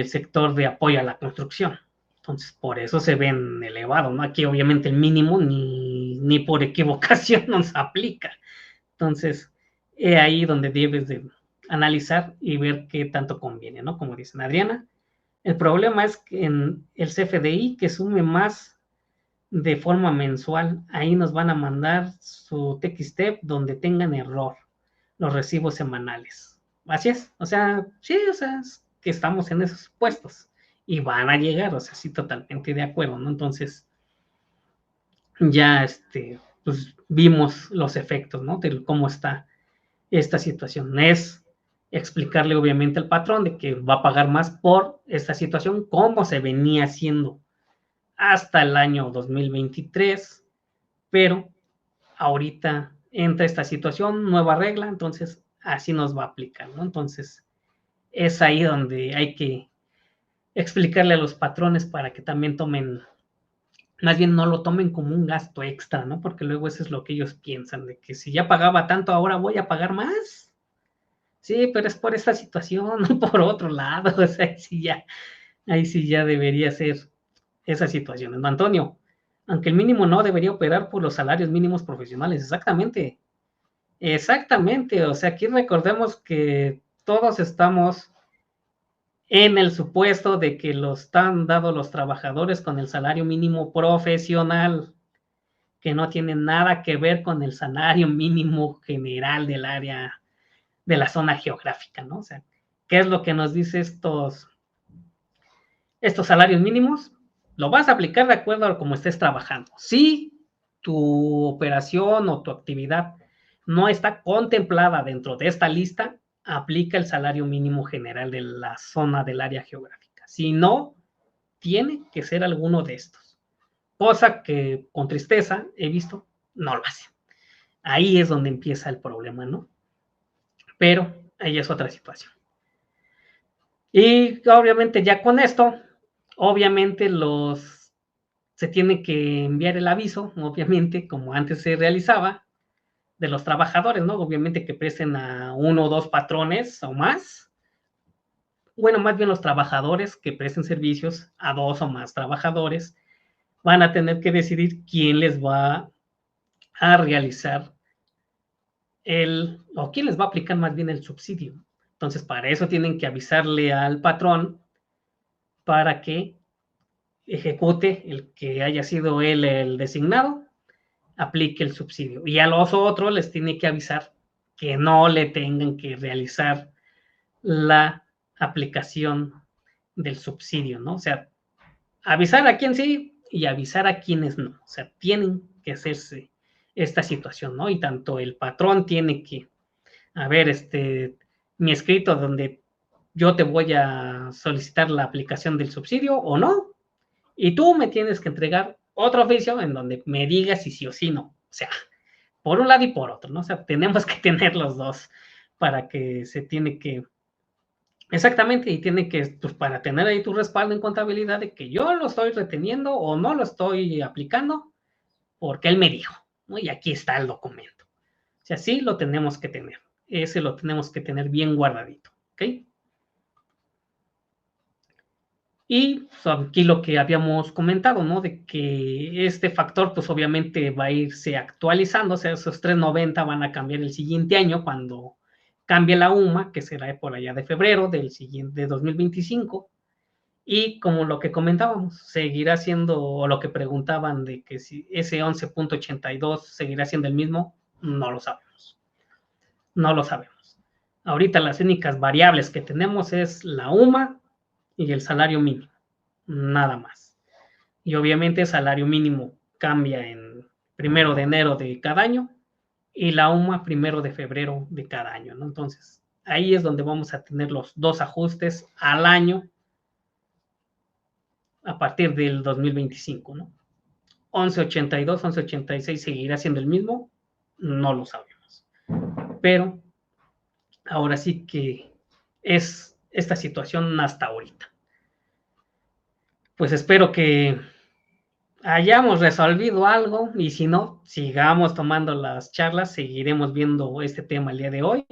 sector de apoyo a la construcción. Entonces, por eso se ven elevados, ¿no? Aquí obviamente el mínimo ni por equivocación nos aplica. Entonces, es ahí donde debes de analizar y ver qué tanto conviene, ¿no? Como dicen Adriana, el problema es que en el CFDI que sume más de forma mensual, ahí nos van a mandar su TXTEP donde tengan error, los recibos semanales. Así es, o sea, sí, o sea, es que estamos en esos puestos y van a llegar, o sea, sí, totalmente de acuerdo, ¿no? Entonces, ya, pues vimos los efectos, ¿no? De cómo está esta situación. Es explicarle obviamente al patrón de que va a pagar más por esta situación, como se venía haciendo hasta el año 2023, pero ahorita entra esta situación, nueva regla, entonces así nos va a aplicar, ¿no? Entonces es ahí donde hay que explicarle a los patrones para que también tomen, más bien no lo tomen como un gasto extra, ¿no? Porque luego eso es lo que ellos piensan, de que si ya pagaba tanto, ahora voy a pagar más. Sí, pero es por esta situación, no por otro lado, o sea, ahí sí ya debería ser esa situación, ¿no, Antonio? Aunque el mínimo no debería operar por los salarios mínimos profesionales, exactamente. Exactamente, o sea, aquí recordemos que todos estamos en el supuesto de que lo están dando los trabajadores con el salario mínimo profesional, que no tiene nada que ver con el salario mínimo general del área, de la zona geográfica, ¿no? O sea, ¿qué es lo que nos dice estos salarios mínimos? Lo vas a aplicar de acuerdo a cómo estés trabajando. Si tu operación o tu actividad no está contemplada dentro de esta lista, aplica el salario mínimo general de la zona del área geográfica. Si no, tiene que ser alguno de estos. Cosa que con tristeza he visto, no lo hace. Ahí es donde empieza el problema, ¿no? Pero ahí es otra situación. Y obviamente ya con esto, obviamente se tiene que enviar el aviso, obviamente, como antes se realizaba, de los trabajadores, ¿no? Obviamente que presten a uno o dos patrones o más. Bueno, más bien los trabajadores que presten servicios a dos o más trabajadores van a tener que decidir quién les va a realizar o quién les va a aplicar más bien el subsidio. Entonces, para eso tienen que avisarle al patrón para que ejecute el que haya sido él el designado, aplique el subsidio. Y a los otros les tiene que avisar que no le tengan que realizar la aplicación del subsidio, ¿no? O sea, avisar a quién sí y avisar a quienes no. O sea, tienen que hacerse esta situación, ¿no? Y tanto el patrón tiene que, a ver, mi escrito donde yo te voy a solicitar la aplicación del subsidio o no, y tú me tienes que entregar otro oficio en donde me digas si sí o sí no. O sea, por un lado y por otro, ¿no? O sea, tenemos que tener los dos para que se tiene que. Exactamente, y tiene que, pues para tener ahí tu respaldo en contabilidad de que yo lo estoy reteniendo o no lo estoy aplicando porque él me dijo, ¿no? Y aquí está el documento. O sea, sí lo tenemos que tener. Ese lo tenemos que tener bien guardadito, ¿ok? Y pues, aquí lo que habíamos comentado, ¿no? De que este factor, pues obviamente va a irse actualizando, o sea, esos 390 van a cambiar el siguiente año cuando cambie la UMA, que será por allá de febrero del siguiente de 2025. Y como lo que comentábamos, seguirá siendo, o lo que preguntaban de que si ese 11.82 seguirá siendo el mismo, no lo sabemos. No lo sabemos. Ahorita las únicas variables que tenemos es la UMA y el salario mínimo, nada más. Y obviamente el salario mínimo cambia en 1 de enero de cada año y la UMA 1 de febrero de cada año, ¿no? Entonces, ahí es donde vamos a tener los dos ajustes al año a partir del 2025, ¿no? 1182, 1186 seguirá siendo el mismo, no lo sabemos. Pero ahora sí que es esta situación hasta ahorita. Pues espero que hayamos resolvido algo y si no, sigamos tomando las charlas, seguiremos viendo este tema el día de hoy.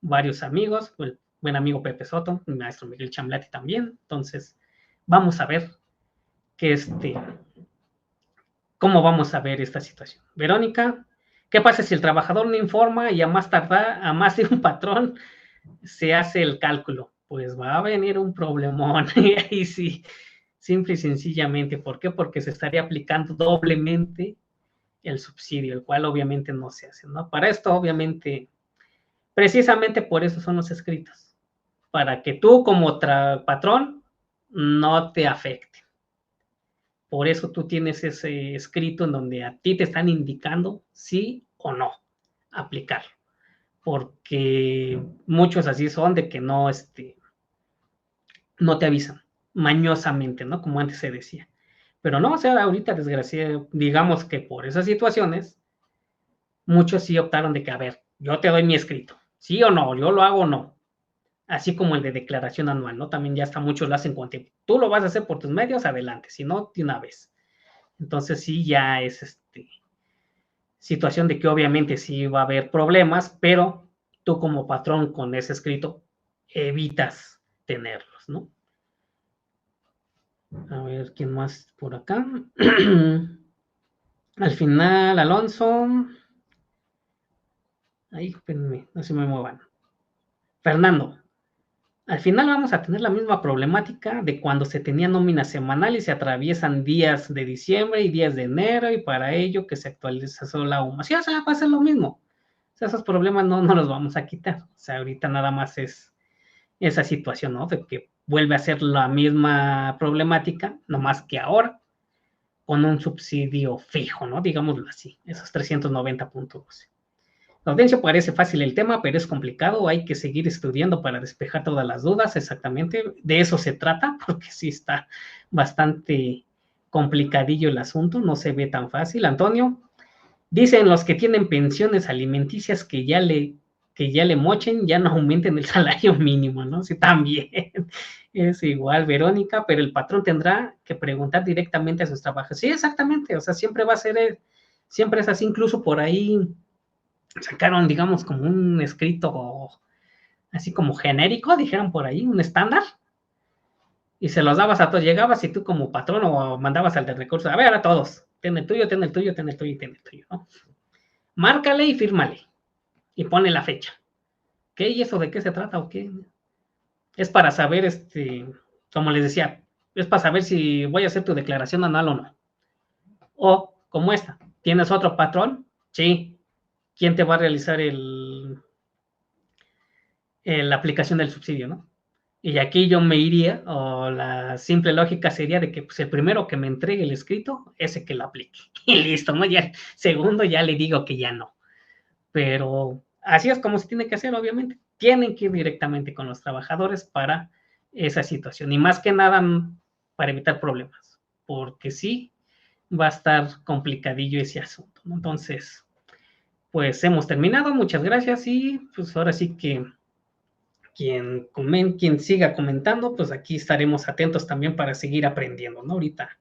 Varios amigos, el buen amigo Pepe Soto, el maestro Miguel Chamblati también. Entonces, vamos a ver que cómo vamos a ver esta situación. Verónica, ¿qué pasa si el trabajador no informa y a más tardar, a más de un patrón se hace el cálculo? Pues va a venir un problemón. Y ahí sí, simple y sencillamente. ¿Por qué? Porque se estaría aplicando doblemente el subsidio, el cual obviamente no se hace, ¿no? Para esto, obviamente, precisamente por eso son los escritos, para que tú como patrón no te afecte. Por eso tú tienes ese escrito en donde a ti te están indicando sí o no aplicarlo. Porque muchos así son de que no te avisan mañosamente, ¿no? Como antes se decía. Pero no, o sea, ahorita desgraciadamente, digamos que por esas situaciones, muchos sí optaron de que, a ver, yo te doy mi escrito, sí o no, yo lo hago o no. Así como el de declaración anual, ¿no? También ya hasta muchos lo hacen con tiempo. Tú lo vas a hacer por tus medios, adelante, si no, de una vez. Entonces sí ya es situación de que obviamente sí va a haber problemas, pero tú como patrón con ese escrito evitas tenerlos, ¿no? A ver, ¿quién más por acá? Al final, Alonso. Ahí, espérenme, no se me muevan. Fernando, al final vamos a tener la misma problemática de cuando se tenía nómina semanal y se atraviesan días de diciembre y días de enero y para ello que se actualizó la UMA. Sí, o sea, va a ser lo mismo. O sea, esos problemas no los vamos a quitar. O sea, ahorita nada más es esa situación, ¿no? De que vuelve a ser la misma problemática, no más que ahora con un subsidio fijo, ¿no? Digámoslo así, esos 390.12. Audencio, parece fácil el tema, pero es complicado. Hay que seguir estudiando para despejar todas las dudas. Exactamente, de eso se trata, porque sí está bastante complicadillo el asunto, no se ve tan fácil. Antonio, dicen los que tienen pensiones alimenticias que ya le mochen, ya no aumenten el salario mínimo, ¿no? Sí, también es igual, Verónica, pero el patrón tendrá que preguntar directamente a sus trabajadores. Sí, exactamente, o sea, siempre va a ser, siempre es así, incluso por ahí sacaron, digamos, como un escrito así como genérico, dijeron por ahí, un estándar, y se los dabas a todos. Llegabas y tú como patrón o mandabas al de recursos, a ver, a todos, ten el tuyo, ten el tuyo, ten el tuyo y ten el tuyo, ¿no? Márcale y fírmale, y pone la fecha. ¿Qué? ¿Y eso de qué se trata o qué? Es para saber, como les decía, es para saber si voy a hacer tu declaración anual o no. O, como esta, ¿tienes otro patrón? Sí. ¿Quién te va a realizar la aplicación del subsidio, no? Y aquí yo me iría, o la simple lógica sería de que pues, el primero que me entregue el escrito, ese que lo aplique. Y listo, ¿no? Ya, segundo ya le digo que ya no. Pero así es como se tiene que hacer, obviamente. Tienen que ir directamente con los trabajadores para esa situación. Y más que nada para evitar problemas. Porque sí, va a estar complicadillo ese asunto, ¿no? Entonces, pues hemos terminado. Muchas gracias. Y pues ahora sí que quien siga comentando, pues aquí estaremos atentos también para seguir aprendiendo, ¿no? Ahorita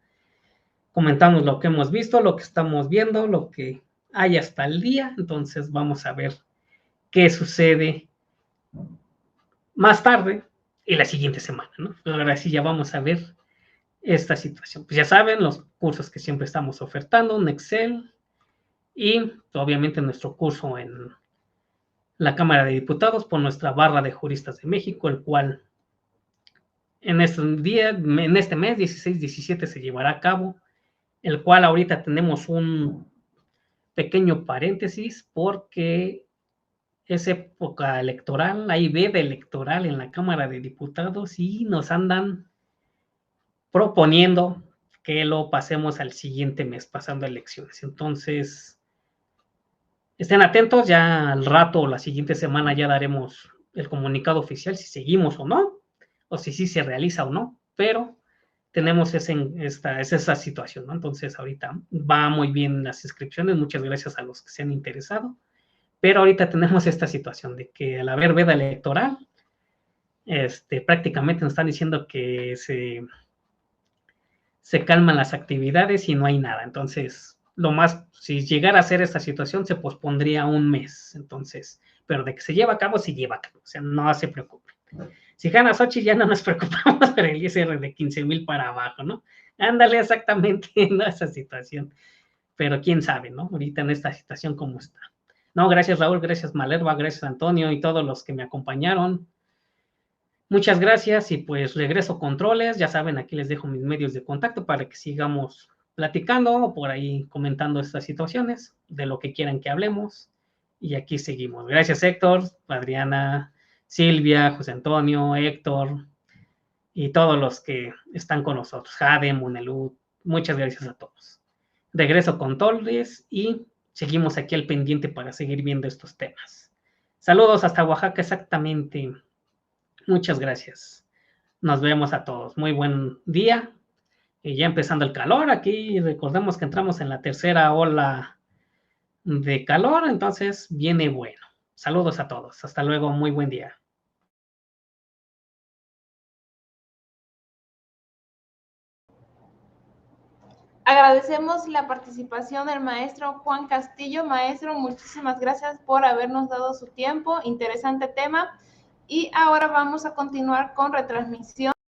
comentamos lo que hemos visto, lo que estamos viendo, lo que hay hasta el día, entonces vamos a ver qué sucede más tarde y la siguiente semana, ¿no? Ahora sí ya vamos a ver esta situación. Pues ya saben, los cursos que siempre estamos ofertando, un Excel y obviamente nuestro curso en la Cámara de Diputados por nuestra barra de juristas de México, el cual en este mes 16-17 se llevará a cabo, el cual ahorita tenemos un pequeño paréntesis porque es época electoral, hay veda electoral en la Cámara de Diputados y nos andan proponiendo que lo pasemos al siguiente mes, pasando elecciones. Entonces, estén atentos, ya al rato o la siguiente semana ya daremos el comunicado oficial si seguimos o no, o si sí se realiza o no, pero tenemos esa situación, ¿no? Entonces, ahorita va muy bien las inscripciones, muchas gracias a los que se han interesado, pero ahorita tenemos esta situación de que al haber veda electoral, prácticamente nos están diciendo que se calman las actividades y no hay nada. Entonces, si llegara a ser esta situación, se pospondría un mes. Entonces, pero de que se lleva a cabo, se lleva a cabo. O sea, no se preocupen. Si gana Xochitl, ya no nos preocupamos por el ISR de 15,000 para abajo, ¿no? Ándale exactamente en esa situación. Pero quién sabe, ¿no? Ahorita en esta situación, ¿cómo está? No, gracias Raúl, gracias Malerva, gracias Antonio y todos los que me acompañaron. Muchas gracias y pues regreso controles. Ya saben, aquí les dejo mis medios de contacto para que sigamos platicando o por ahí comentando estas situaciones, de lo que quieran que hablemos. Y aquí seguimos. Gracias Héctor, Adriana, Silvia, José Antonio, Héctor y todos los que están con nosotros. Jade, Monelud, muchas gracias a todos. Regreso controles y seguimos aquí al pendiente para seguir viendo estos temas. Saludos hasta Oaxaca, exactamente. Muchas gracias. Nos vemos a todos. Muy buen día. Y ya empezando el calor, aquí recordemos que entramos en la tercera ola de calor, entonces viene bueno. Saludos a todos. Hasta luego. Muy buen día. Agradecemos la participación del maestro Juan Castillo. Maestro, muchísimas gracias por habernos dado su tiempo. Interesante tema. Y ahora vamos a continuar con retransmisión.